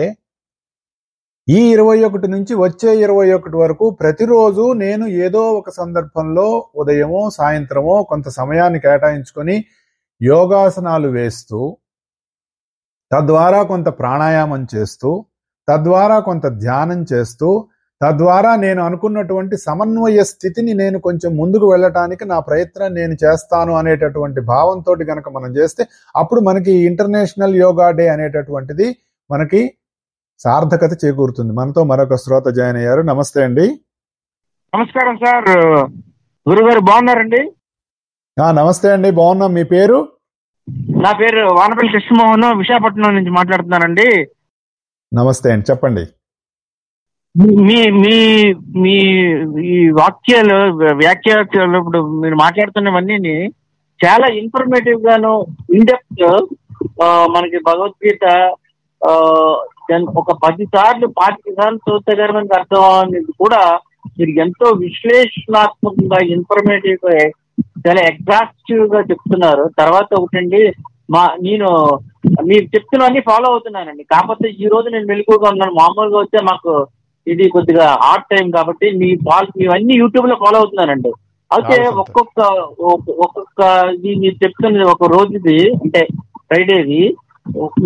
ఈ 21 నుంచి వచ్చే 21 వరకు ప్రతిరోజు నేను ఏదో ఒక సందర్భంలో ఉదయమో సాయంత్రమో కొంత సమయాన్ని కేటాయించుకొని యోగాసనాలు వేస్తూ, తద్వారా కొంత ప్రాణాయామం చేస్తూ, తద్వారా కొంత ధ్యానం చేస్తూ, తద్వారా నేను అనుకున్నటువంటి సమన్వయ స్థితిని నేను కొంచెం ముందుకు వెళ్ళటానికి నా ప్రయత్నం నేను చేస్తాను అనేటటువంటి భావంతో గనక మనం చేస్తే అప్పుడు మనకి ఇంటర్నేషనల్ యోగా డే అనేటటువంటిది మనకి సార్థకత చేకూరుతుంది. మనతో మరొక శ్రోత జాయిన్ అయ్యారు. నమస్తే అండి. నమస్కారం సార్, గురుగారు బాగున్నారండి? నమస్తే అండి, బాగున్నాం. మీ పేరు? నా పేరు వానపల్లి కృష్ణమోహన్, విశాఖపట్నం నుంచి మాట్లాడుతున్నానండి. నమస్తే అండి, చెప్పండి. మీ మీ మీ ఈ వ్యాఖ్యలు ఇప్పుడు మీరు మాట్లాడుతున్నవన్నీ చాలా ఇన్ఫర్మేటివ్ గాను, ఇన్డెప్త్. మనకి భగవద్గీత ఒక 10 సార్లు 25 సార్లు చూస్తే గానీ మనకి అర్థం అనేది కూడా మీరు ఎంతో విశ్లేషణాత్మకంగా, ఇన్ఫర్మేటివ్ గా, చాలా ఎగ్జాస్టివ్ గా చెప్తున్నారు. తర్వాత ఒకటండి, నేను మీరు చెప్తున్నవన్నీ ఫాలో అవుతున్నానండి. కాకపోతే ఈ రోజు నేను మెలకువగా ఉన్నాను. మామూలుగా వస్తే మాకు ఇది కొద్దిగా హార్డ్ టైం కాబట్టి ఇవన్నీ యూట్యూబ్ లో ఫాలో అవుతున్నానండి. అయితే ఒక్కొక్క ఇది మీరు చెప్తున్నది ఒక రోజుది, అంటే ఫ్రైడేది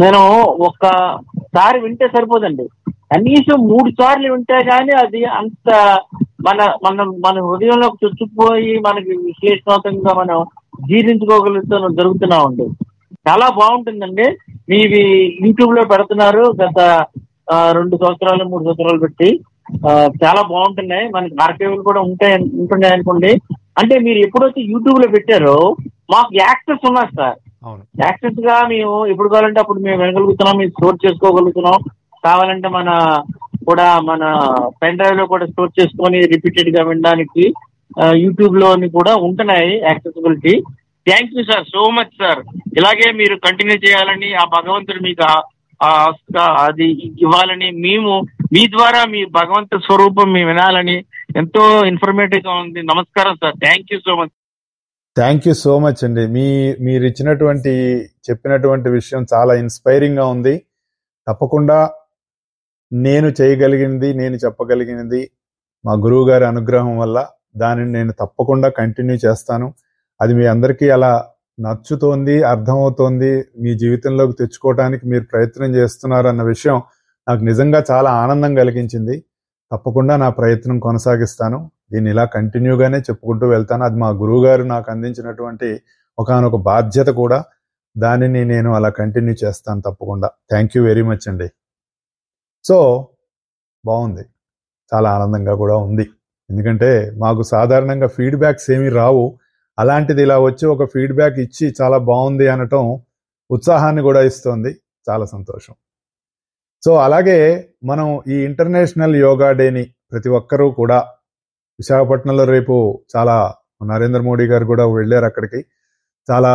నేను ఒక్కసారి వింటే సరిపోదండి, కనీసం 3 సార్లు వింటే గానీ అది అంత మన హృదయంలోకి చొచ్చుకుపోయి మనకి విశ్లేషణాత్మకంగా మనం జీర్ణించుకోగలుగుతూ జరుగుతున్నామండి. చాలా బాగుంటుందండి. మీవి యూట్యూబ్ లో పెడుతున్నారు గత 2 సంవత్సరాలు 3 సంవత్సరాలు పెట్టి, చాలా బాగుంటున్నాయి. మనకి ఆర్కైవ్లు కూడా ఉంటున్నాయి అనుకోండి. అంటే మీరు ఎప్పుడైతే యూట్యూబ్ లో పెట్టారో మాకు యాక్సెస్ ఉన్నది సార్. యాక్సెస్ గా మేము ఎప్పుడు కావాలంటే అప్పుడు మేము వినగలుగుతున్నాం, మేము స్టోర్ చేసుకోగలుగుతున్నాం. కావాలంటే మన పెన్ డ్రైవ్ లో కూడా స్టోర్ చేసుకొని రిపీటెడ్ గా వినడానికి యూట్యూబ్ లోని కూడా ఉంటున్నాయి accessibility. Thank you sir, so much sir. ఇలాగే మీరు కంటిన్యూ చేయాలని, ఆ భగవంతుడు మీకు అది ఇవ్వాలని, మేము మీ ద్వారా మీ భగవంతు స్వరూపం మేము వినాలని ఎంతో ఇన్ఫర్మేటివ్ గా ఉంది. నమస్కారం sir, thank you so much. Thank you so much అండి. మీరు చెప్పినటువంటి విషయం చాలా ఇన్స్పైరింగ్ గా ఉంది. తప్పకుండా నేను చేయగలిగినది, నేను చెప్పగలిగినది మా గురువు గారి అనుగ్రహం వల్ల దానిని నేను తప్పకుండా కంటిన్యూ చేస్తాను. అది మీ అందరికీ అలా నచ్చుతోంది, అర్థమవుతోంది, మీ జీవితంలోకి తెచ్చుకోవడానికి మీరు ప్రయత్నం చేస్తున్నారు అన్న విషయం నాకు నిజంగా చాలా ఆనందం కలిగించింది. తప్పకుండా నా ప్రయత్నం కొనసాగిస్తాను. దీన్ని ఇలా కంటిన్యూగానే చెప్పుకుంటూ వెళ్తాను. అది మా గురువు గారు నాకు అందించినటువంటి ఒకానొక బాధ్యత కూడా. దానిని నేను అలా కంటిన్యూ చేస్తాను తప్పకుండా. థ్యాంక్ యూ వెరీ మచ్ అండి. సో బాగుంది, చాలా ఆనందంగా కూడా ఉంది. ఎందుకంటే మాకు సాధారణంగా ఫీడ్బ్యాక్స్ ఏమీ రావు. అలాంటిది ఇలా వచ్చి ఒక ఫీడ్బ్యాక్ ఇచ్చి చాలా బాగుంది అనటం ఉత్సాహాన్ని కూడా ఇస్తోంది. చాలా సంతోషం. సో అలాగే మనం ఈ ఇంటర్నేషనల్ యోగా డేని ప్రతి ఒక్కరూ కూడా విశాఖపట్నంలో రేపు చాలా నరేంద్ర మోడీ గారు కూడా వెళ్ళారు అక్కడికి. చాలా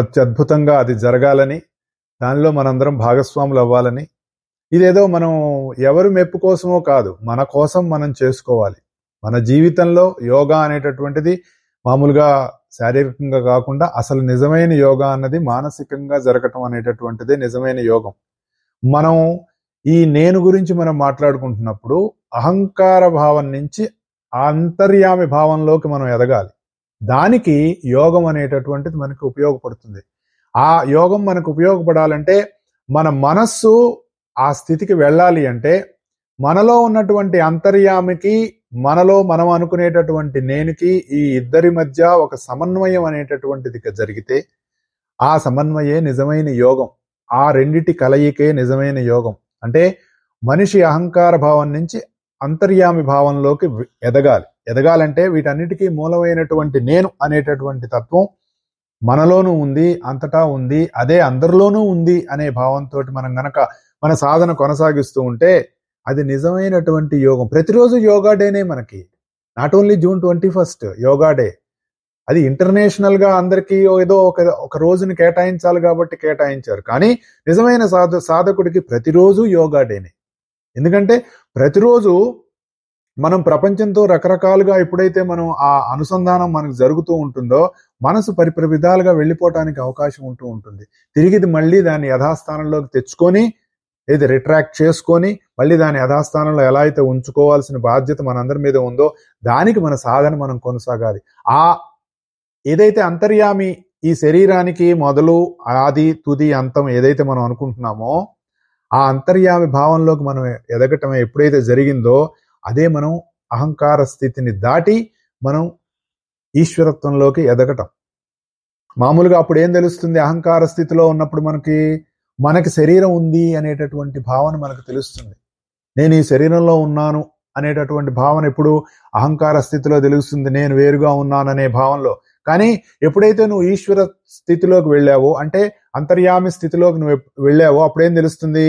అత్యద్భుతంగా అది జరగాలని, దానిలో మనందరం భాగస్వాములు అవ్వాలని, ఇదేదో మనం ఎవరు మెప్పు కోసమో కాదు, మన కోసం మనం చేసుకోవాలి. మన జీవితంలో యోగా అనేటటువంటిది మామూలుగా శారీరకంగా కాకుండా అసలు నిజమైన యోగా అన్నది మానసికంగా జరగటం అనేటటువంటిదే నిజమైన యోగం. మనం ఈ నేను గురించి మనం మాట్లాడుకుంటున్నప్పుడు అహంకార భావం నుంచి అంతర్యామి భావంలోకి మనం ఎదగాలి. దానికి యోగం అనేటటువంటిది మనకు ఉపయోగపడుతుంది. ఆ యోగం మనకు ఉపయోగపడాలంటే మన మనస్సు ఆ స్థితికి వెళ్ళాలి అంటే మనలో ఉన్నటువంటి అంతర్యామికి మనలో మనం అనుకునేటటువంటి నేనుకి ఈ ఇద్దరి మధ్య ఒక సమన్వయం అనేటటువంటిది జరిగితే ఆ సమన్వయే నిజమైన యోగం. ఆ రెండిటి కలయికే నిజమైన యోగం. అంటే మనిషి అహంకార భావం నుంచి అంతర్యామి భావంలోకి ఎదగాలంటే వీటన్నిటికీ మూలమైనటువంటి నేను అనేటటువంటి తత్వం మనలోనూ ఉంది, అంతటా ఉంది, అదే అందరిలోనూ ఉంది అనే భావంతో మనం గనక మన సాధన కొనసాగిస్తూ ఉంటే అది నిజమైనటువంటి యోగం. ప్రతిరోజు యోగా డేనే మనకి. Not only June 21 yoga day. అది ఇంటర్నేషనల్ గా అందరికీ ఏదో ఒక రోజుని కేటాయించాలి కాబట్టి కేటాయించారు. కానీ నిజమైన సాధకుడికి ప్రతిరోజు యోగా డేనే. ఎందుకంటే ప్రతిరోజు మనం ప్రపంచంతో రకరకాలుగా ఎప్పుడైతే మనం ఆ అనుసంధానం మనకు జరుగుతూ ఉంటుందో మనసు పరిపరి విధాలుగా వెళ్ళిపోవటానికి అవకాశం ఉంటూ ఉంటుంది. తిరిగి మళ్ళీ దాన్ని యథాస్థానంలోకి తెచ్చుకొని ఏది రిట్రాక్ట్ చేసుకొని మళ్ళీ దాని యథాస్థానంలో ఎలా అయితే ఉంచుకోవాల్సిన బాధ్యత మనందరి మీద ఉందో దానికి మన సాధన మనం కొనసాగాలి. ఆ ఏదైతే అంతర్యామి ఈ శరీరానికి మొదలు ఆది తుది అంతం ఏదైతే మనం అనుకుంటున్నామో ఆ అంతర్యామి భావంలోకి మనం ఎదగటం ఎప్పుడైతే జరిగిందో అదే మనం అహంకార స్థితిని దాటి మనం ఈశ్వరత్వంలోకి ఎదగటం. మామూలుగా అప్పుడు ఏం తెలుస్తుంది? అహంకార స్థితిలో ఉన్నప్పుడు మనకి శరీరం ఉంది అనేటటువంటి భావన మనకు తెలుస్తుంది. నేను ఈ శరీరంలో ఉన్నాను అనేటటువంటి భావన ఎప్పుడు అహంకార స్థితిలో తెలుస్తుంది, నేను వేరుగా ఉన్నాననే భావనలో. కానీ ఎప్పుడైతే నువ్వు ఈశ్వర స్థితిలోకి వెళ్ళావో అంటే అంతర్యామి స్థితిలోకి నువ్వు వెళ్ళావో అప్పుడేం తెలుస్తుంది?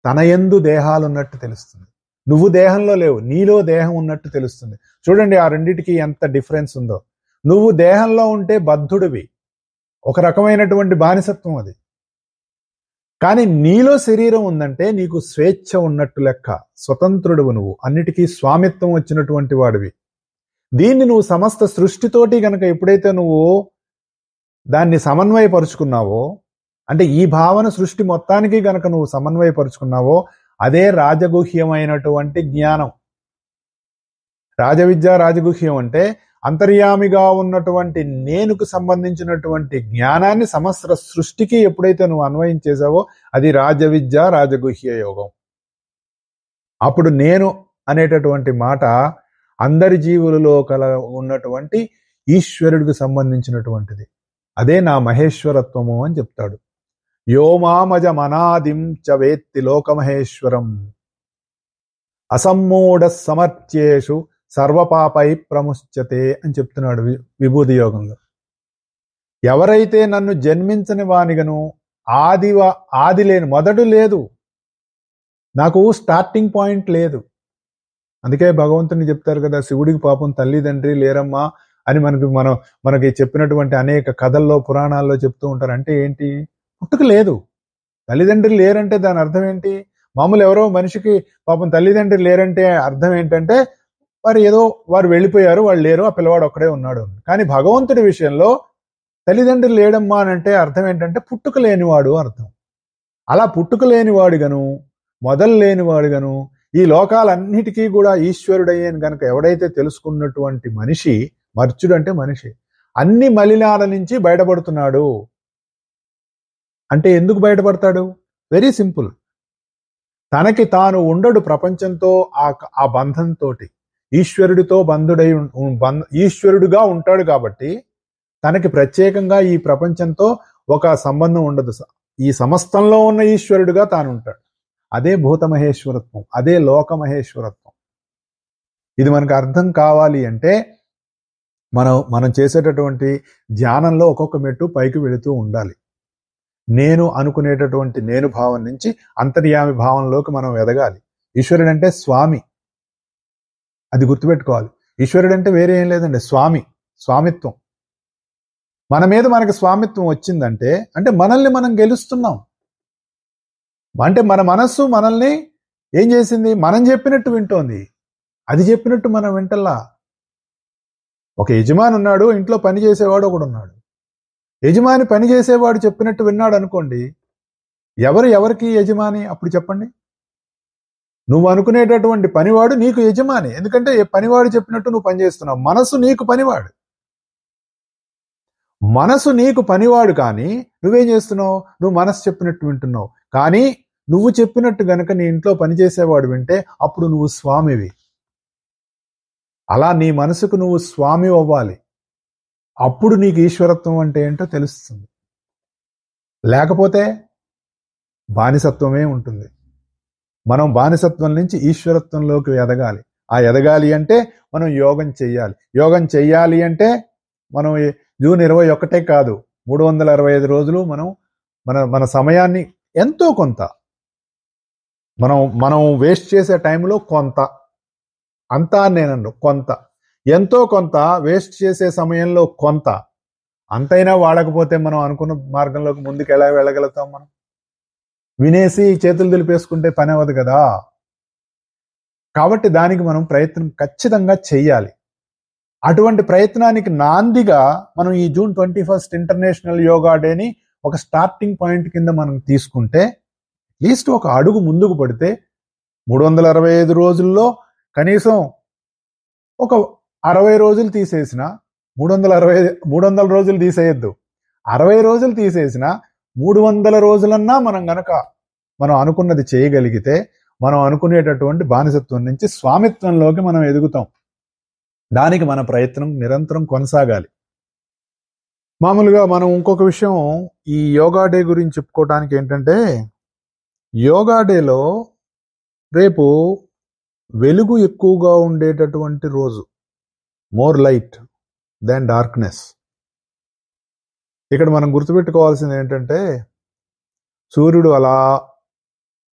తన యందు దేహాలు ఉన్నట్టు తెలుస్తుంది. నువ్వు దేహంలో లేవు, నీలో దేహం ఉన్నట్టు తెలుస్తుంది. చూడండి ఆ రెండిటికి ఎంత డిఫరెన్స్ ఉందో. నువ్వు దేహంలో ఉంటే బద్ధుడివి, ఒక రకమైనటువంటి బానిసత్వం అది. కానీ నీలో శరీరం ఉందంటే నీకు స్వేచ్ఛ ఉన్నట్టు లెక్క, స్వతంత్రుడువు, నువ్వు అన్నిటికీ స్వామిత్వం వచ్చినటువంటి వాడివి. దీన్ని నువ్వు సమస్త సృష్టితోటి గనక ఎప్పుడైతే నువ్వు దాన్ని సమన్వయపరుచుకున్నావో అంటే ఈ భావన సృష్టి మొత్తానికి గనక నువ్వు సమన్వయపరుచుకున్నావో అదే రాజగుహ్యమైనటువంటి జ్ఞానం. రాజవిద్య రాజగుహ్యం అంటే అంతర్యామిగా ఉన్నటువంటి నేనుకు సంబంధించినటువంటి జ్ఞానాన్ని సమస్త సృష్టికి ఎప్పుడైతే నువ్వు అన్వయం చేసావో అది రాజవిద్య రాజగుహ్య యోగం. అప్పుడు నేను అనేటటువంటి మాట అందరి జీవులలో ఉన్నటువంటి ఈశ్వరుడికి సంబంధించినటువంటిది. అదే నా మహేశ్వరత్వము అని చెప్తాడు. యోమామజ మనాదిం చ వేత్తి లోకమహేశ్వరం అసమ్మూఢ సమర్త్యేషు సర్వపాపై ప్రముచ్యతే అని చెప్తున్నాడు విభూతి యోగంలో. ఎవరైతే నన్ను జన్మించని వానిగను ఆది లేని మొదడు లేదు, నాకు స్టార్టింగ్ పాయింట్ లేదు. అందుకే భగవంతుని చెప్తారు కదా, శివుడికి పాపం తల్లిదండ్రి లేరమ్మా అని మనకి చెప్పినటువంటి అనేక కథల్లో పురాణాల్లో చెప్తూ ఉంటారు. అంటే ఏంటి? పుట్టుక లేదు, తల్లిదండ్రులు లేరంటే దాని అర్థం ఏంటి? మామూలు ఎవరో మనిషికి పాపం తల్లిదండ్రులు లేరంటే అర్థం ఏంటంటే వారు వెళ్ళిపోయారు, వాళ్ళు లేరు, ఆ పిల్లవాడు ఒక్కడే ఉన్నాడు. కానీ భగవంతుడి విషయంలో తల్లిదండ్రులు లేడమ్మా అని అంటే అర్థం ఏంటంటే పుట్టుక లేనివాడు అర్థం. అలా పుట్టుక లేనివాడుగాను మొదలు లేనివాడుగాను ఈ లోకాలన్నిటికీ కూడా ఈశ్వరుడయ్యేని గనక ఎవడైతే తెలుసుకున్నటువంటి మనిషి, మర్చుడు అంటే మనిషి, అన్ని మలినాల నుంచి బయటపడుతున్నాడు. అంటే ఎందుకు బయటపడతాడు? Very simple. తనకి తాను ఉండడు ప్రపంచంతో ఆ బంధంతో, ఈశ్వరుడితో ఈశ్వరుడుగా ఉంటాడు కాబట్టి తనకి ప్రత్యేకంగా ఈ ప్రపంచంతో ఒక సంబంధం ఉండదు. ఈ సమస్తంలో ఉన్న ఈశ్వరుడుగా తాను ఉంటాడు. అదే భూతమహేశ్వరత్వం, అదే లోకమహేశ్వరత్వం. ఇది మనకు అర్థం కావాలి అంటే మనం చేసేటటువంటి ధ్యానంలో ఒక్కొక్క మెట్టు పైకి వెళుతూ ఉండాలి. నేను అనుకునేటటువంటి నేను భావం నుంచి అంతర్యామి భావంలోకి మనం ఎదగాలి. ఈశ్వరుడు అంటే స్వామి, అది గుర్తుపెట్టుకోవాలి. ఈశ్వరుడు అంటే వేరే ఏం లేదండి, స్వామిత్వం. మన మీద మనకి స్వామిత్వం వచ్చిందంటే అంటే మనల్ని మనం గెలుస్తున్నాం. అంటే మన మనస్సు మనల్ని ఏం చేసింది? మనం చెప్పినట్టు వింటోంది, అది చెప్పినట్టు మనం వింటల్లా. ఒక యజమాని ఉన్నాడు, ఇంట్లో పని చేసేవాడు ఒకడు ఉన్నాడు. యజమాని పని చేసేవాడు చెప్పినట్టు విన్నాడు అనుకోండి, ఎవరికి యజమాని? అప్పుడు చెప్పండి. నువ్వు అనుకునేటటువంటి పనివాడు నీకు యజమాని, ఎందుకంటే పనివాడు చెప్పినట్టు నువ్వు పనిచేస్తున్నావు. మనసు నీకు పనివాడు. మనసు నీకు పనివాడు, కానీ నువ్వేం చేస్తున్నావు? నువ్వు మనసు చెప్పినట్టు వింటున్నావు. కానీ నువ్వు చెప్పినట్టు గనక నీ ఇంట్లో పనిచేసేవాడు వింటే అప్పుడు నువ్వు స్వామివి. అలా నీ మనసుకు నువ్వు స్వామి అవ్వాలి. అప్పుడు నీకు ఈశ్వరత్వం అంటే ఏంటో తెలుస్తుంది. లేకపోతే బానిసత్వమే ఉంటుంది. మనం బానిసత్వం నుంచి ఈశ్వరత్వంలోకి ఎదగాలి. ఆ ఎదగాలి అంటే మనం యోగం చెయ్యాలి. యోగం చెయ్యాలి అంటే మనం జూన్ 21 కాదు, 365 రోజులు మనం మన సమయాన్ని ఎంతో కొంత మనం వేస్ట్ చేసే టైంలో కొంత, అంతా నేనన్ను కొంత, ఎంతో కొంత వేస్ట్ చేసే సమయంలో కొంత, అంతైనా వాడకపోతే మనం అనుకున్న మార్గంలోకి ముందుకు ఎలా వెళ్ళగలుగుతాం? మనం వినేసి చేతులు దులిపేసుకుంటే పని అవ్వదు కదా. కాబట్టి దానికి మనం ప్రయత్నం ఖచ్చితంగా చెయ్యాలి. అటువంటి ప్రయత్నానికి నాందిగా మనం ఈ జూన్ 21 ఇంటర్నేషనల్ యోగా డేని ఒక స్టార్టింగ్ పాయింట్ కింద మనం తీసుకుంటే, అట్లీస్ట్ ఒక అడుగు ముందుకు పడితే 365 రోజుల్లో కనీసం ఒక 60 రోజులు తీసేసిన, 300 రోజులు తీసేయద్దు, 60 రోజులు తీసేసిన 300 రోజులన్నా మనం అనుకున్నది చేయగలిగితే మనం అనుకునేటటువంటి బానిసత్వం నుంచి స్వామిత్వంలోకి మనం ఎదుగుతాం. దానికి మన ప్రయత్నం నిరంతరం కొనసాగాలి. మామూలుగా మనం ఇంకొక విషయం ఈ యోగా డే గురించి చెప్పుకోవడానికి ఏంటంటే, యోగా డేలో రేపు వెలుగు ఎక్కువగా ఉండేటటువంటి రోజు, మోర్ లైట్ దాన్ డార్క్నెస్. ఇక్కడ మనం గుర్తుపెట్టుకోవాల్సింది ఏంటంటే, సూర్యుడు అలా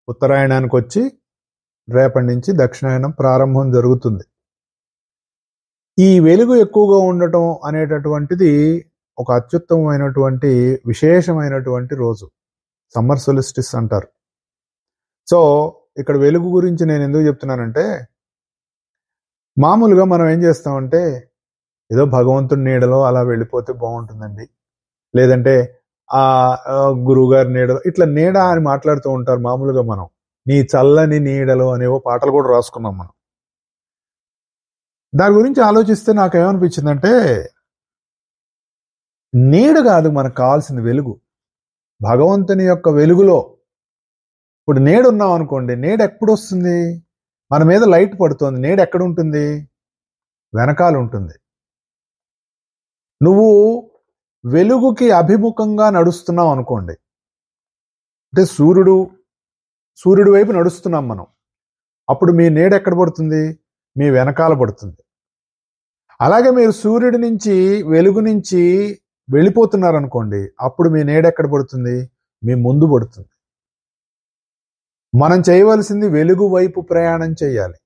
ఉత్తరాయణానికి వచ్చి రేపటి నుంచి దక్షిణాయనం ప్రారంభం జరుగుతుంది. ఈ వెలుగు ఎక్కువగా ఉండటం అనేటటువంటిది ఒక అత్యుత్తమమైనటువంటి విశేషమైనటువంటి రోజు, సమ్మర్ సొలిస్టిస్ అంటారు. సో ఇక్కడ వెలుగు గురించి నేను ఎందుకు చెప్తున్నానంటే, మామూలుగా మనం ఏం చేస్తామంటే ఏదో భగవంతుడి నీడలో అలా వెళ్ళిపోతే బాగుంటుందండి, లేదంటే ఆ గురువుగారి నీడలో, ఇట్లా నీడ అని మాట్లాడుతూ ఉంటారు. మామూలుగా మనం నీ చల్లని నీడలో అనేవో పాటలు కూడా రాసుకున్నాం మనం. దాని గురించి ఆలోచిస్తే నాకేమనిపించిందంటే, నీడ కాదు మనకు కావాల్సింది, వెలుగు. భగవంతుని యొక్క వెలుగులో ఇప్పుడు నీడ ఉన్నాం అనుకోండి, నీడ ఎప్పుడు వస్తుంది? మన మీద లైట్ పడుతుంది, నీడ ఎక్కడ ఉంటుంది? వెనకాల ఉంటుంది. నువ్వు వెలుగుకి అభిముఖంగా నడుస్తున్నావు అనుకోండి, అంటే సూర్యుడి వైపు నడుస్తున్నాం మనం, అప్పుడు మీ నీడ ఎక్కడ పడుతుంది? మీ వెనకాల పడుతుంది. అలాగే మీరు సూర్యుడి నుంచి వెలుగు నుంచి వెళ్ళిపోతున్నారు అనుకోండి, అప్పుడు మీ నీడ ఎక్కడ పడుతుంది? మీ ముందు పడుతుంది. మనం చేయవలసింది వెలుగు వైపు ప్రయాణం చేయాలి.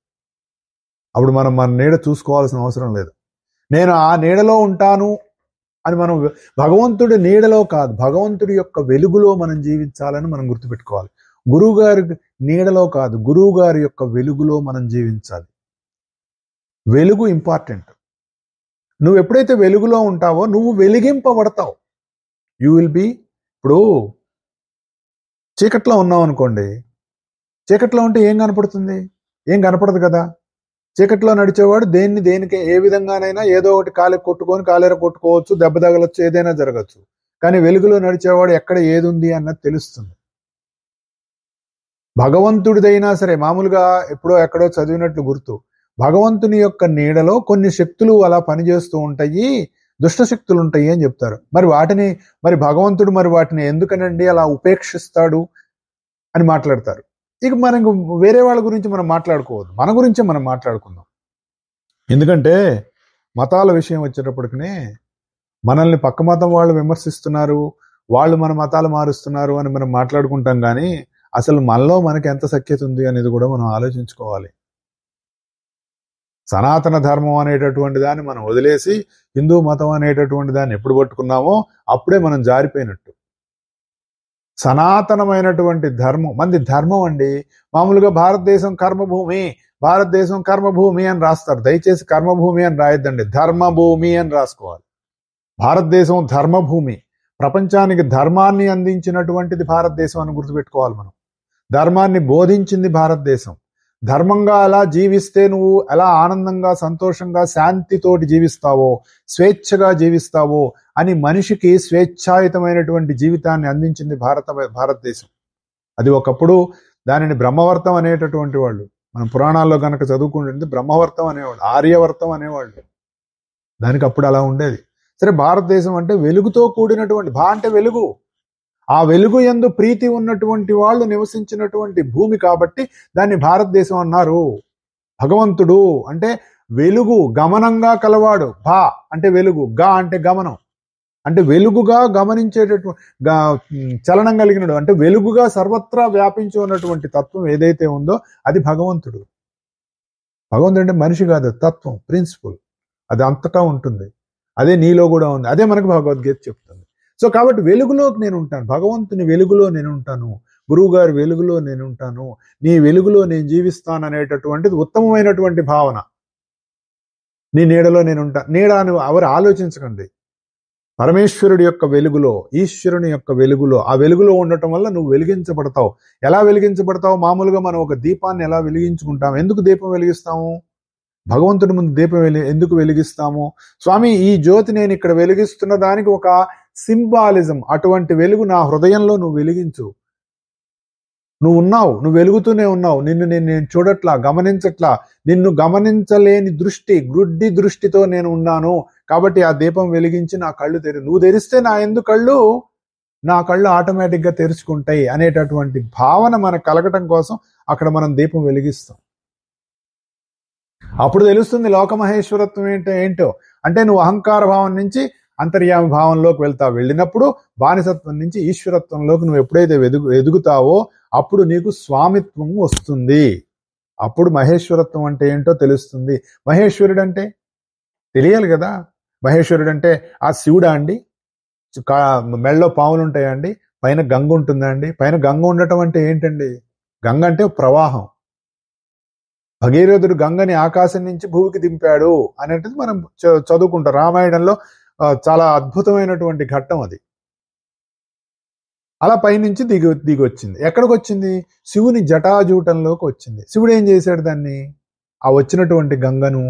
అప్పుడు మనం మన నీడ చూసుకోవాల్సిన అవసరం లేదు. నేను ఆ నీడలో ఉంటాను అని మనం భగవంతుడి నీడలో కాదు, భగవంతుడి యొక్క వెలుగులో మనం జీవించాలని మనం గుర్తుపెట్టుకోవాలి. గురువు గారి నీడలో కాదు, గురువు గారి యొక్క వెలుగులో మనం జీవించాలి. వెలుగు ఇంపార్టెంట్. నువ్వు ఎప్పుడైతే వెలుగులో ఉంటావో నువ్వు వెలిగింపబడతావు. You will be. ఇప్పుడు చీకట్లో ఉన్నావు అనుకోండి, చీకట్లో ఉంటే ఏం కనపడుతుంది? ఏం కనపడదు కదా. చీకట్లో నడిచేవాడు దేనికి ఏ విధంగానైనా ఏదో ఒకటి కాలేర కొట్టుకోవచ్చు, దెబ్బ తగలొచ్చు, ఏదైనా జరగచ్చు. కానీ వెలుగులో నడిచేవాడు ఎక్కడ ఏది ఉంది అన్నది తెలుస్తుంది. భగవంతుడిదైనా సరే, మామూలుగా ఎక్కడో చదివినట్లు గుర్తు, భగవంతుని యొక్క నీడలో కొన్ని శక్తులు అలా పనిచేస్తూ ఉంటాయి, దుష్ట శక్తులు ఉంటాయి అని చెప్తారు. మరి భగవంతుడు వాటిని ఎందుకనండి అలా ఉపేక్షిస్తాడు అని మాట్లాడతారు. ఇక మనకు వేరే వాళ్ళ గురించి మనం మాట్లాడుకోవద్దు, మన గురించే మనం మాట్లాడుకుందాం. ఎందుకంటే మతాల విషయం వచ్చేటప్పటికనే మనల్ని పక్క మతం వాళ్ళు విమర్శిస్తున్నారు, వాళ్ళు మన మతాలు మారుస్తున్నారు అని మనం మాట్లాడుకుంటాం. కానీ అసలు మనలో మనకి ఎంత సఖ్యత ఉంది అనేది కూడా మనం ఆలోచించుకోవాలి. సనాతన ధర్మం అనేటటువంటి దాన్ని మనం వదిలేసి హిందూ మతం అనేటటువంటి దాన్ని ఎప్పుడు పట్టుకున్నామో అప్పుడే మనం జారిపోయినట్టు. సనాతనమైనటువంటి ధర్మం మంది ధర్మం అండి. మామూలుగా భారతదేశం కర్మభూమి అని రాస్తారు. దయచేసి కర్మభూమి అని రాయొద్దండి, ధర్మభూమి అని రాసుకోవాలి. భారతదేశం ధర్మభూమి, ప్రపంచానికి ధర్మాన్ని అందించినటువంటిది భారతదేశం అని గుర్తుపెట్టుకోవాలి మనం. ధర్మాన్ని బోధించింది భారతదేశం. ధర్మంగా ఎలా జీవిస్తే నువ్వు ఎలా ఆనందంగా, సంతోషంగా, శాంతితోటి జీవిస్తావో, స్వేచ్ఛగా జీవిస్తావో అని మనిషికి స్వేచ్ఛాయుతమైనటువంటి జీవితాన్ని అందించింది భారతదేశం. అది ఒకప్పుడు దానిని బ్రహ్మవర్తం అనేటటువంటి వాళ్ళు, మనం పురాణాల్లో గనక చదువుకుంటుంది బ్రహ్మవర్తం అనేవాళ్ళు, ఆర్యవర్తం అనేవాళ్ళు. దానికి అప్పుడు అలా ఉండేది. సరే, భారతదేశం అంటే వెలుగుతో కూడినటువంటి, అంటే వెలుగు, ఆ వెలుగు యందు ప్రీతి ఉన్నటువంటి వాళ్ళు నివసించినటువంటి భూమి కాబట్టి దాన్ని భారతదేశం అన్నారు. భగవంతుడు అంటే వెలుగు, గమనంగా కలవాడు. అంటే వెలుగు, అంటే గమనం, అంటే వెలుగుగా గమనించేటటువంటి చలనం కలిగినడు, అంటే వెలుగుగా సర్వత్రా వ్యాపించి ఉన్నటువంటి తత్వం ఏదైతే ఉందో అది భగవంతుడు. భగవంతుడు అంటే మనిషి కాదు, తత్వం, ప్రిన్సిపల్, అది అంతటా ఉంటుంది. అదే నీలో కూడా ఉంది. అదే మనకు భగవద్గీత చెప్తుంది. సో కాబట్టి వెలుగులోకి నేను ఉంటాను, భగవంతుని వెలుగులో నేను ఉంటాను, గురువు గారి వెలుగులో నేను ఉంటాను, నీ వెలుగులో నేను జీవిస్తాను అనేటటువంటిది ఉత్తమమైనటువంటి భావన. నీ నీడలో నేను ఉంటాను. నీడ అని ఎవరు ఆలోచించకండి. పరమేశ్వరుడి యొక్క వెలుగులో, ఈశ్వరుని యొక్క వెలుగులో, ఆ వెలుగులో ఉండటం వల్ల నువ్వు వెలిగించబడతావు. ఎలా వెలిగించబడతావు? మామూలుగా మనం ఒక దీపాన్ని ఎలా వెలిగించుకుంటాం? ఎందుకు దీపం వెలిగిస్తాము? భగవంతుడి ముందు దీపం ఎందుకు వెలిగిస్తాము? స్వామి, ఈ జ్యోతి నేను ఇక్కడ వెలిగిస్తున్న దానికి ఒక సింబాలిజం. అటువంటి వెలుగు నా హృదయంలో నువ్వు వెలిగించు. నువ్వు ఉన్నావు, నువ్వు వెలుగుతూనే ఉన్నావు. నిన్ను నేను చూడట్లా, గమనించట్లా. నిన్ను గమనించలేని దృష్టి, గుడ్డి దృష్టితో నేను ఉన్నాను. కాబట్టి ఆ దీపం వెలిగించి నా కళ్ళు నువ్వు తెరిస్తే నా కళ్ళు ఆటోమేటిక్గా తెరుచుకుంటాయి అనేటటువంటి భావన మనకు కలగటం కోసం అక్కడ మనం దీపం వెలిగిస్తాం. అప్పుడు తెలుస్తుంది లోకమహేశ్వరత్వం ఏంటో. అంటే నువ్వు అహంకార భావం నుంచి అంతర్యామి భావంలోకి వెళ్తావు. వెళ్ళినప్పుడు బానిసత్వం నుంచి ఈశ్వరత్వంలోకి నువ్వు ఎప్పుడైతే ఎదుగుతావో అప్పుడు నీకు స్వామిత్వం వస్తుంది. అప్పుడు మహేశ్వరత్వం అంటే ఏంటో తెలుస్తుంది. మహేశ్వరుడు అంటే తెలియాలి కదా. మహేశ్వరుడు అంటే ఆ శివుడా అండి? మెళ్ళలో పాములు ఉంటాయా అండి? పైన గంగ ఉంటుందా అండి? పైన గంగ ఉండటం అంటే ఏంటండి? గంగ అంటే ప్రవాహం. భగీరథుడు గంగని ఆకాశం నుంచి భూమికి దింపాడు అనేటిది మనం చదువుకుంటాం. రామాయణంలో చాలా అద్భుతమైనటువంటి ఘట్టం అది. అలా పైనుంచి దిగి వచ్చింది. ఎక్కడికి వచ్చింది? శివుని జటాజూటంలోకి వచ్చింది. శివుడు ఏం చేశాడు? దాన్ని, ఆ వచ్చినటువంటి గంగను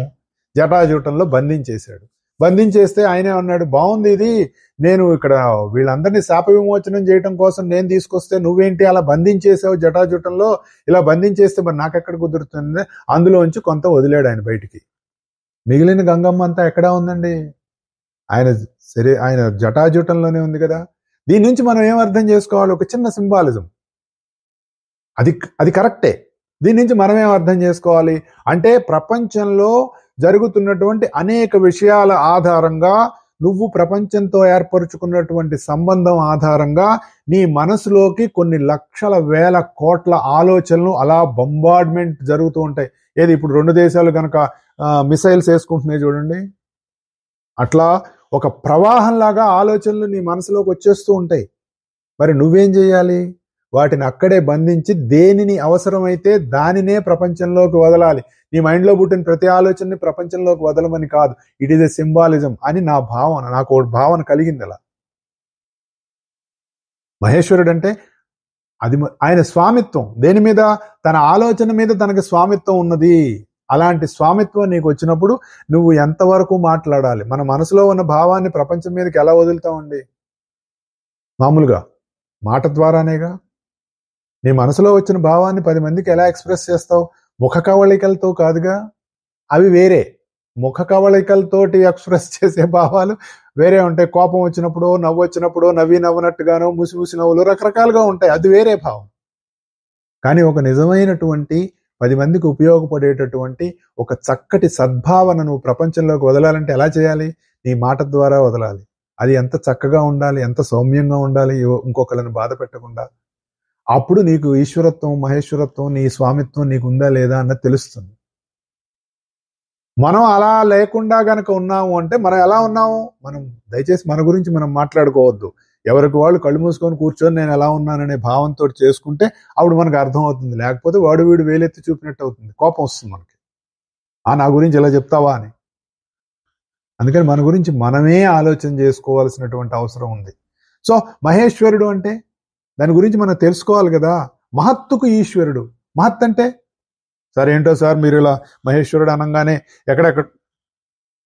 జటాజూటంలో బంధించేశాడు. బంధించేస్తే ఆయనే అన్నాడు, బాగుంది ఇది, నేను ఇక్కడ వీళ్ళందరినీ శాప విమోచనం చేయటం కోసం నేను తీసుకొస్తే నువ్వేంటి అలా బంధించేసావు జటాజూటంలో? ఇలా బంధించేస్తే మరి నాకెక్కడ కుదురుతుంది? అందులోంచి కొంత వదిలాడు ఆయన బయటికి. మిగిలిన గంగమ్మ అంతా ఎక్కడా ఉందండి? ఆయన జటాజూటంలోనే ఉంది కదా. దీని నుంచి మనం ఏం అర్థం చేసుకోవాలి? ఒక చిన్న సింబాలిజం, అది కరెక్టే. దీని నుంచి మనం ఏం అర్థం చేసుకోవాలి అంటే, ప్రపంచంలో జరుగుతున్నటువంటి అనేక విషయాల ఆధారంగా, నువ్వు ప్రపంచంతో ఏర్పరచుకున్నటువంటి సంబంధం ఆధారంగా నీ మనసులోకి కొన్ని లక్షల వేల కోట్ల ఆలోచనలు అలా బొంబార్డ్మెంట్ జరుగుతూ ఉంటాయి. ఏది ఇప్పుడు 2 దేశాలు కనుక మిసైల్స్ వేసుకుంటున్నాయి చూడండి, అట్లా ఒక ప్రవాహంలాగా ఆలోచనలు నీ మనసులోకి వచ్చేస్తూ ఉంటాయి. మరి నువ్వేం చేయాలి? వాటిని అక్కడే బంధించి దేనిని అవసరమైతే దానినే ప్రపంచంలోకి వదలాలి. నీ మైండ్లో పుట్టిన ప్రతి ఆలోచనని ప్రపంచంలోకి వదలమని కాదు, ఇట్ ఈస్ ఎ సింబాలిజం అని నా భావన. నాకు ఒక భావన కలిగింది అలా. మహేశ్వరుడు అంటే అది ఆయన స్వామిత్వం. దేని మీద? తన ఆలోచన మీద తనకి స్వామిత్వం ఉన్నది. అలాంటి స్వామిత్వం నీకు వచ్చినప్పుడు నువ్వు ఎంతవరకు మాట్లాడాలి? మన మనసులో ఉన్న భావాన్ని ప్రపంచం మీదకి ఎలా వదులుతామండి? మామూలుగా మాట ద్వారానేగా. నీ మనసులో వచ్చిన భావాన్ని 10 మందికి ఎలా ఎక్స్ప్రెస్ చేస్తావు? ముఖ కవళికలతో కాదుగా, అవి వేరే. ముఖ కవళికలతోటి ఎక్స్ప్రెస్ చేసే భావాలు వేరే ఉంటాయి. కోపం వచ్చినప్పుడు, నవ్వు వచ్చినప్పుడు, నవ్వినట్టుగానో, ముసి నవ్వులు రకరకాలుగా ఉంటాయి. అది వేరే భావం. కానీ ఒక నిజమైనటువంటి 10 మందికి ఉపయోగపడేటటువంటి ఒక చక్కటి సద్భావన నువ్వు ప్రపంచంలోకి వదలాలంటే ఎలా చేయాలి? నీ మాట ద్వారా వదలాలి. అది ఎంత చక్కగా ఉండాలి, ఎంత సౌమ్యంగా ఉండాలి, ఇంకొకళ్ళని బాధ పెట్టకుండా. అప్పుడు నీకు ఈశ్వరత్వం, మహేశ్వరత్వం, నీ స్వామిత్వం నీకు ఉందా లేదా అన్నది తెలుస్తుంది. మనం అలా లేకుండా గనక ఉన్నాము అంటే మనం ఎలా ఉన్నాము? మనం దయచేసి మన గురించి మనం మాట్లాడుకోవద్దు. ఎవరికి వాళ్ళు కళ్ళు మూసుకొని కూర్చొని నేను ఎలా ఉన్నాననే భావంతో చేసుకుంటే అప్పుడు మనకు అర్థం అవుతుంది. లేకపోతే వాడు వీడు వేలెత్తి చూపినట్టు అవుతుంది. కోపం వస్తుంది మనకి, నా గురించి ఎలా చెప్తావా అని. అందుకని మన గురించి మనమే ఆలోచన చేసుకోవాల్సినటువంటి అవసరం ఉంది. సో మహేశ్వరుడు అంటే దాని గురించి మనం తెలుసుకోవాలి కదా. మహత్తుకు ఈశ్వరుడు. మహత్ అంటే, సార్ ఏంటో సార్ మీరు ఇలా మహేశ్వరుడు అనగానే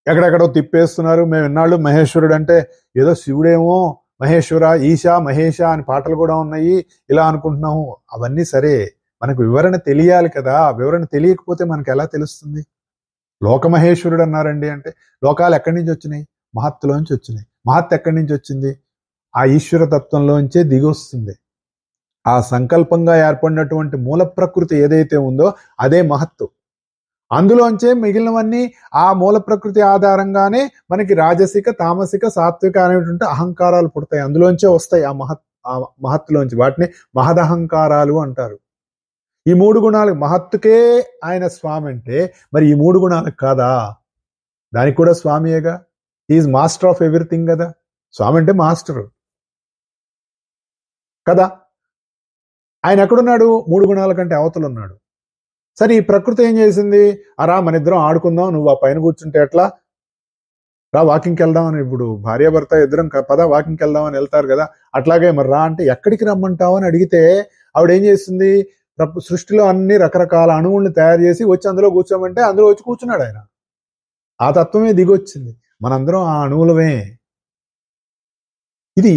ఎక్కడెక్కడో తిప్పేస్తున్నారు. మేము ఇన్నాళ్ళు మహేశ్వరుడు అంటే ఏదో శివుడేమో, మహేశ్వర, ఈశా, మహేష అని పాటలు కూడా ఉన్నాయి, ఇలా అనుకుంటున్నాము. అవన్నీ సరే, మనకు వివరణ తెలియాలి కదా. వివరణ తెలియకపోతే మనకు ఎలా తెలుస్తుంది? లోకమహేశ్వరుడు అన్నారండి అంటే లోకాలు ఎక్కడి నుంచి వచ్చినాయి? మహత్తులోంచి వచ్చినాయి. మహత్ ఎక్కడి నుంచి వచ్చింది? ఆ ఈశ్వర తత్వంలోంచే దిగొస్తుంది. ఆ సంకల్పంగా ఏర్పడినటువంటి మూల ప్రకృతి ఏదైతే ఉందో అదే మహత్తు. అందులోంచే మిగిలినవన్నీ ఆ మూల ప్రకృతి ఆధారంగానే మనకి రాజసిక, తామసిక, సాత్విక అనేటువంటి అహంకారాలు పుడతాయి. అందులోంచే వస్తాయి ఆ మహత్తులోంచి. వాటిని మహదహంకారాలు అంటారు. ఈ 3 గుణాలు మహత్తుకే ఆయన స్వామి అంటే మరి ఈ 3 గుణాలకు కాదా? దానికి కూడా స్వామియేగా. ఈజ్ మాస్టర్ ఆఫ్ ఎవ్రీథింగ్ కదా. స్వామి అంటే మాస్టర్ కదా. ఆయన ఎక్కడున్నాడు? 3 గుణాల కంటే అవతలు ఉన్నాడు. సరే, ఈ ప్రకృతి ఏం చేసింది? అరా మన ఇద్దరం ఆడుకుందాం, నువ్వు ఆ పైన కూర్చుంటే ఎట్లా, రా వాకింగ్కి వెళ్దాం అని. ఇప్పుడు భార్యాభర్త ఇద్దరం పద వాకింగ్కి వెళ్దాం అని వెళ్తారు కదా. అట్లాగే మరి రా అంటే ఎక్కడికి రమ్మంటావు అని అడిగితే ఆవిడ ఏం చేస్తుంది? సృష్టిలో అన్ని రకరకాల అణువుల్ని తయారు చేసి వచ్చి అందులో కూర్చోమంటే అందులో వచ్చి కూర్చున్నాడు ఆయన. ఆ తత్వమే దిగొచ్చింది. మనందరం ఆ అణువులమే. ఇది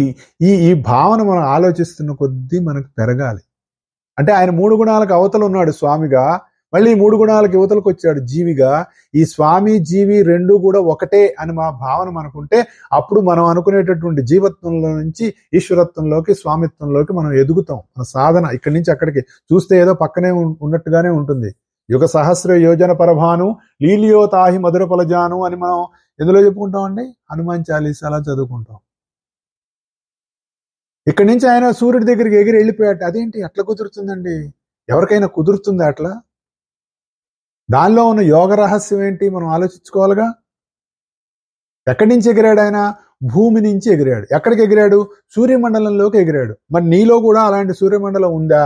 ఈ భావన మనం ఆలోచిస్తున్న కొద్దీ మనకు పెరగాలి. అంటే ఆయన 3 గుణాలకు అవతలు ఉన్నాడు స్వామిగా, మళ్ళీ 3 గుణాలకు యువతలకు వచ్చాడు జీవిగా. ఈ స్వామి జీవి రెండు కూడా ఒకటే అని మా భావన మనకుంటే అప్పుడు మనం అనుకునేటటువంటి జీవత్వంలో నుంచి ఈశ్వరత్వంలోకి, స్వామిత్వంలోకి మనం ఎదుగుతాం. మన సాధన ఇక్కడి నుంచి అక్కడికి చూస్తే ఏదో పక్కనే ఉన్నట్టుగానే ఉంటుంది. యుగ సహస్ర యోజన పరభాను లీలియో తాహి మధుర పలజాను అని మనం ఎందులో చెప్పుకుంటాం అండి? హనుమాన్ చాలీసాలా చదువుకుంటాం. ఇక్కడి నుంచి ఆయన సూర్యుడి దగ్గరికి ఎగిరి వెళ్ళిపోయాడు. అదేంటి అట్లా కుదురుతుందండి? ఎవరికైనా కుదురుతుందా అట్లా? దానిలో ఉన్న యోగ రహస్యం ఏంటి మనం ఆలోచించుకోవాలిగా. ఎక్కడి నుంచి ఎగిరాడు ఆయన? భూమి నుంచి ఎగిరాడు. ఎక్కడికి ఎగిరాడు? సూర్యమండలంలోకి ఎగిరాడు. మరి నీలో కూడా అలాంటి సూర్యమండలం ఉందా?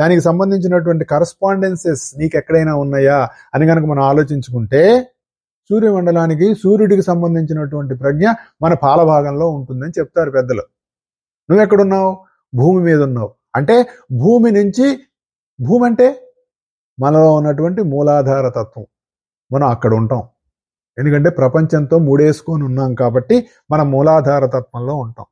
దానికి సంబంధించినటువంటి కరస్పాండెన్సెస్ నీకు ఎక్కడైనా ఉన్నాయా అని కనుక మనం ఆలోచించుకుంటే సూర్యమండలానికి, సూర్యుడికి సంబంధించినటువంటి ప్రజ్ఞ మన పాలభాగంలో ఉంటుందని చెప్తారు పెద్దలు. నువ్వెక్కడున్నావు? భూమి మీద ఉన్నావు. అంటే భూమి నుంచి, భూమి అంటే మనలో ఉన్నటువంటి మూలాధార తత్వం, మనం అక్కడ ఉంటాం. ఎందుకంటే ప్రపంచంతో ముడేసుకొని ఉన్నాం కాబట్టి మనం మూలాధార తత్వంలో ఉంటాం.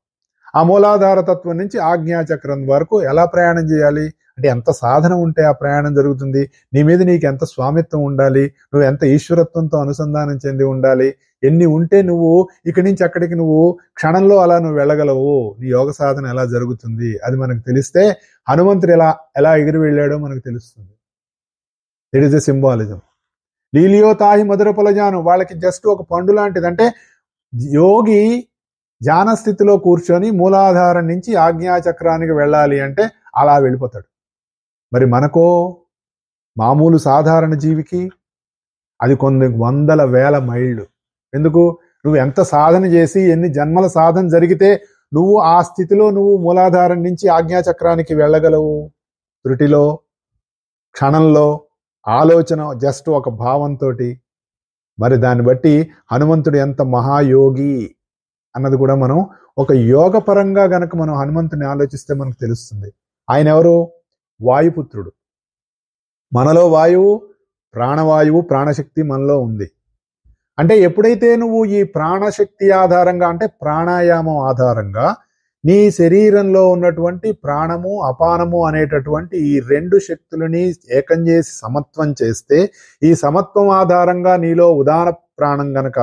ఆ మూలాధార తత్వం నుంచి ఆజ్ఞాచక్రం వరకు ఎలా ప్రయాణం చేయాలి అంటే ఎంత సాధన ఉంటే ఆ ప్రయాణం జరుగుతుంది. నీ మీద నీకు ఎంత స్వామిత్వం ఉండాలి, నువ్వు ఎంత ఈశ్వరత్వంతో అనుసంధానం చెంది ఉండాలి, ఎన్ని ఉంటే నువ్వు ఇక్కడి నుంచి అక్కడికి నువ్వు క్షణంలో అలా నువ్వు వెళ్ళగలవు. నీ యోగ సాధన ఎలా జరుగుతుంది అది మనకు తెలిస్తే హనుమంతుడు ఎలా ఎగిరి వెళ్ళాడో మనకు తెలుస్తుంది. It is a symbolism. లీలియో తాహి మధుర పొలజాను, వాళ్ళకి జస్ట్ ఒక పండు లాంటిది. అంటే యోగి ధ్యాన స్థితిలో కూర్చొని మూలాధారం నుంచి ఆజ్ఞాచక్రానికి వెళ్ళాలి అంటే అలా వెళ్ళిపోతాడు. మరి మనకో మామూలు సాధారణ జీవికి అది కొన్ని వందల వేల మైళ్ళు. ఎందుకు? నువ్వు ఎంత సాధన చేసి ఎన్ని జన్మల సాధన జరిగితే నువ్వు ఆ స్థితిలో నువ్వు మూలాధారం నుంచి ఆజ్ఞాచక్రానికి వెళ్ళగలవు. త్రుటిలో, క్షణంలో, ఆలోచన జస్ట్ ఒక భావంతో. మరి దాన్ని బట్టి హనుమంతుడు ఎంత మహాయోగి అన్నది కూడా మనం ఒక యోగ పరంగా గనక మనం హనుమంతుని ఆలోచిస్తే మనకు తెలుస్తుంది. ఆయన ఎవరు? వాయుపుత్రుడు. మనలో వాయువు, ప్రాణవాయువు, ప్రాణశక్తి మనలో ఉంది. అంటే ఎప్పుడైతే నువ్వు ఈ ప్రాణశక్తి ఆధారంగా అంటే ప్రాణాయామం ఆధారంగా నీ శరీరంలో ఉన్నటువంటి ప్రాణము, అపానము అనేటటువంటి ఈ రెండు శక్తులని ఏకం చేసి సమత్వం చేస్తే, ఈ సమత్వం ఆధారంగా నీలో ఉదాన ప్రాణం గనక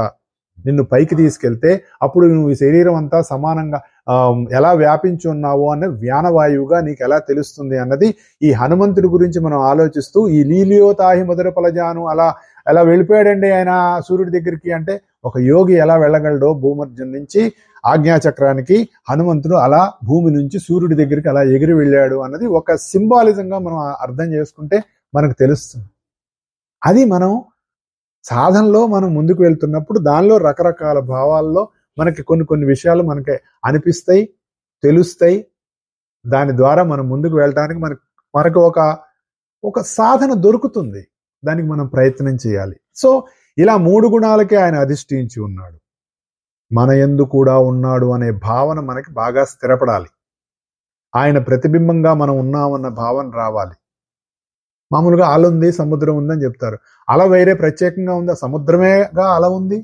నిన్ను పైకి తీసుకెళ్తే అప్పుడు నువ్వు ఈ శరీరం అంతా సమానంగా ఎలా వ్యాపించి ఉన్నావో అన్నది వ్యానవాయువుగా నీకు ఎలా తెలుస్తుంది అన్నది ఈ హనుమంతుడి గురించి మనం ఆలోచిస్తూ ఈ లీలియో తాహి మధుర పలజాను అలా వెళ్ళిపోయాడండి ఆయన సూర్యుడి దగ్గరికి. అంటే ఒక యోగి ఎలా వెళ్ళగలడో భూమర్జం నుంచి ఆజ్ఞాచక్రానికి హనుమంతుడు అలా భూమి నుంచి సూర్యుడి దగ్గరికి అలా ఎగిరి వెళ్ళాడు అన్నది ఒక సింబాలిజంగా మనం అర్థం చేసుకుంటే మనకు తెలుస్తుంది. అది మనం సాధనలో మనం ముందుకు వెళ్తున్నప్పుడు దానిలో రకరకాల భావాల్లో మనకి కొన్ని విషయాలు మనకి అనిపిస్తాయి, తెలుస్తాయి. దాని ద్వారా మనం ముందుకు వెళ్ళడానికి మనకు ఒక సాధన దొరుకుతుంది. దానికి మనం ప్రయత్నం చేయాలి. సో ఇలా 3 గుణాలకే ఆయన అధిష్ఠించి ఉన్నాడు. మన యందు కూడా ఉన్నాడు అనే భావన మనకి బాగా స్థిరపడాలి. ఆయన ప్రతిబింబంగా మనం ఉన్నామన్న భావన రావాలి. మామూలుగా అల ఉంది, సముద్రం ఉందని చెప్తారు. అల వేరే ప్రత్యేకంగా ఉందా? సముద్రమేగా అల ఉంది.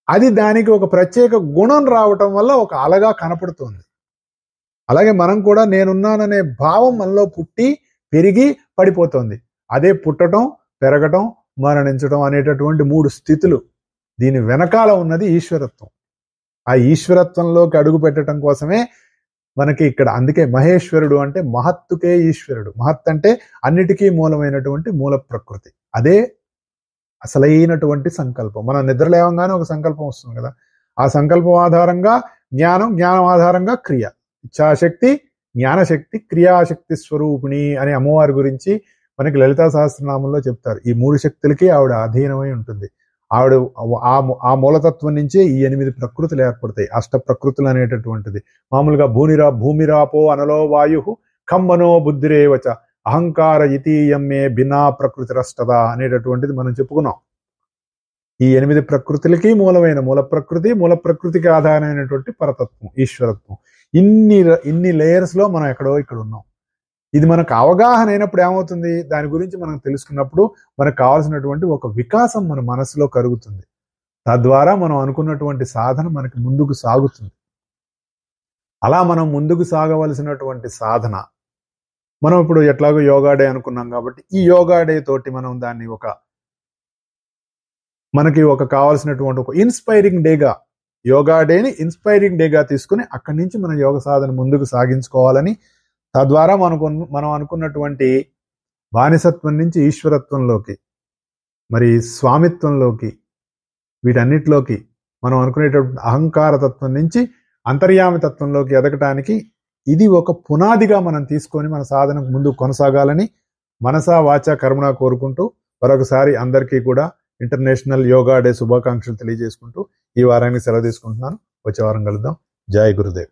అది దానికి ఒక ప్రత్యేక గుణం రావటం వల్ల ఒక అలగా కనపడుతుంది. అలాగే మనం కూడా నేనున్నాననే భావం మనలో పుట్టి పెరిగి పడిపోతుంది. అదే పుట్టడం, పెరగటం, మరణించడం అనేటటువంటి 3 స్థితులు. దీని వెనకాల ఉన్నది ఈశ్వరత్వం. ఆ ఈశ్వరత్వంలోకి అడుగు పెట్టడం కోసమే మనకి ఇక్కడ, అందుకే మహేశ్వరుడు అంటే మహత్తుకే ఈశ్వరుడు. మహత్ అంటే అన్నిటికీ మూలమైనటువంటి మూల ప్రకృతి. అదే అసలైనటువంటి సంకల్పం. మనం నిద్ర లేవంగానే ఒక సంకల్పం వస్తుంది కదా, ఆ సంకల్పం ఆధారంగా జ్ఞానం, జ్ఞానం ఆధారంగా క్రియ. ఇచ్ఛాశక్తి, జ్ఞానశక్తి, క్రియాశక్తి స్వరూపిణి అని అమ్మవారి గురించి మనకి లలితా సహస్రనామంలో చెప్తారు. ఈ 3 శక్తులకి ఆవిడ అధీనమై ఉంటుంది. ఆవిడ ఆ మూలతత్వం నుంచే ఈ 8 ప్రకృతులు ఏర్పడతాయి. అష్ట ప్రకృతులు అనేటటువంటిది మామూలుగా భూమిరాపో అనలో వాయు ఖమ్మనో బుద్ధిరేవచ అహంకార ఇతీయమ్మే బినా ప్రకృతి రష్టదా అనేటటువంటిది మనం చెప్పుకున్నాం. ఈ 8 ప్రకృతులకి మూలమైన మూల ప్రకృతికి ఆధారమైనటువంటి పరతత్వం, ఈశ్వరత్వం. ఇన్ని లేయర్స్ లో మనం ఎక్కడో ఇక్కడ ఉన్నాం. ఇది మనకు అవగాహన అయినప్పుడు ఏమవుతుంది, దాని గురించి మనం తెలుసుకున్నప్పుడు మనకు కావాల్సినటువంటి ఒక వికాసం మన మనసులో కలుగుతుంది. తద్వారా మనం అనుకున్నటువంటి సాధన మనకి ముందుకు సాగుతుంది. అలా మనం ముందుకు సాగవలసినటువంటి సాధన, మనం ఇప్పుడు ఎట్లాగో యోగా డే అనుకున్నాం కాబట్టి ఈ యోగా డే తోటి మనం దాన్ని మనకి కావాల్సినటువంటి ఒక ఇన్స్పైరింగ్ డేగా, యోగా డేని ఇన్స్పైరింగ్ డేగా తీసుకుని అక్కడి నుంచి మన యోగ సాధన ముందుకు సాగించుకోవాలని, తద్వారా మనం అనుకున్నటువంటి బానిసత్వం నుంచి ఈశ్వరత్వంలోకి, మరి స్వామిత్వంలోకి, వీటన్నిటిలోకి మనం అనుకునేటటువంటి అహంకార తత్వం నుంచి అంతర్యామి తత్వంలోకి ఎదగటానికి ఇది ఒక పునాదిగా మనం తీసుకొని మన సాధనకు ముందు కొనసాగాలని మనసా వాచా కర్మణ కోరుకుంటూ మరొకసారి అందరికీ కూడా ఇంటర్నేషనల్ యోగా డే శుభాకాంక్షలు తెలియజేసుకుంటూ ఈ వారానికి సెలవు తీసుకుంటున్నాను. వచ్చే వారం కలుద్దాం. జై గురుదేవ్.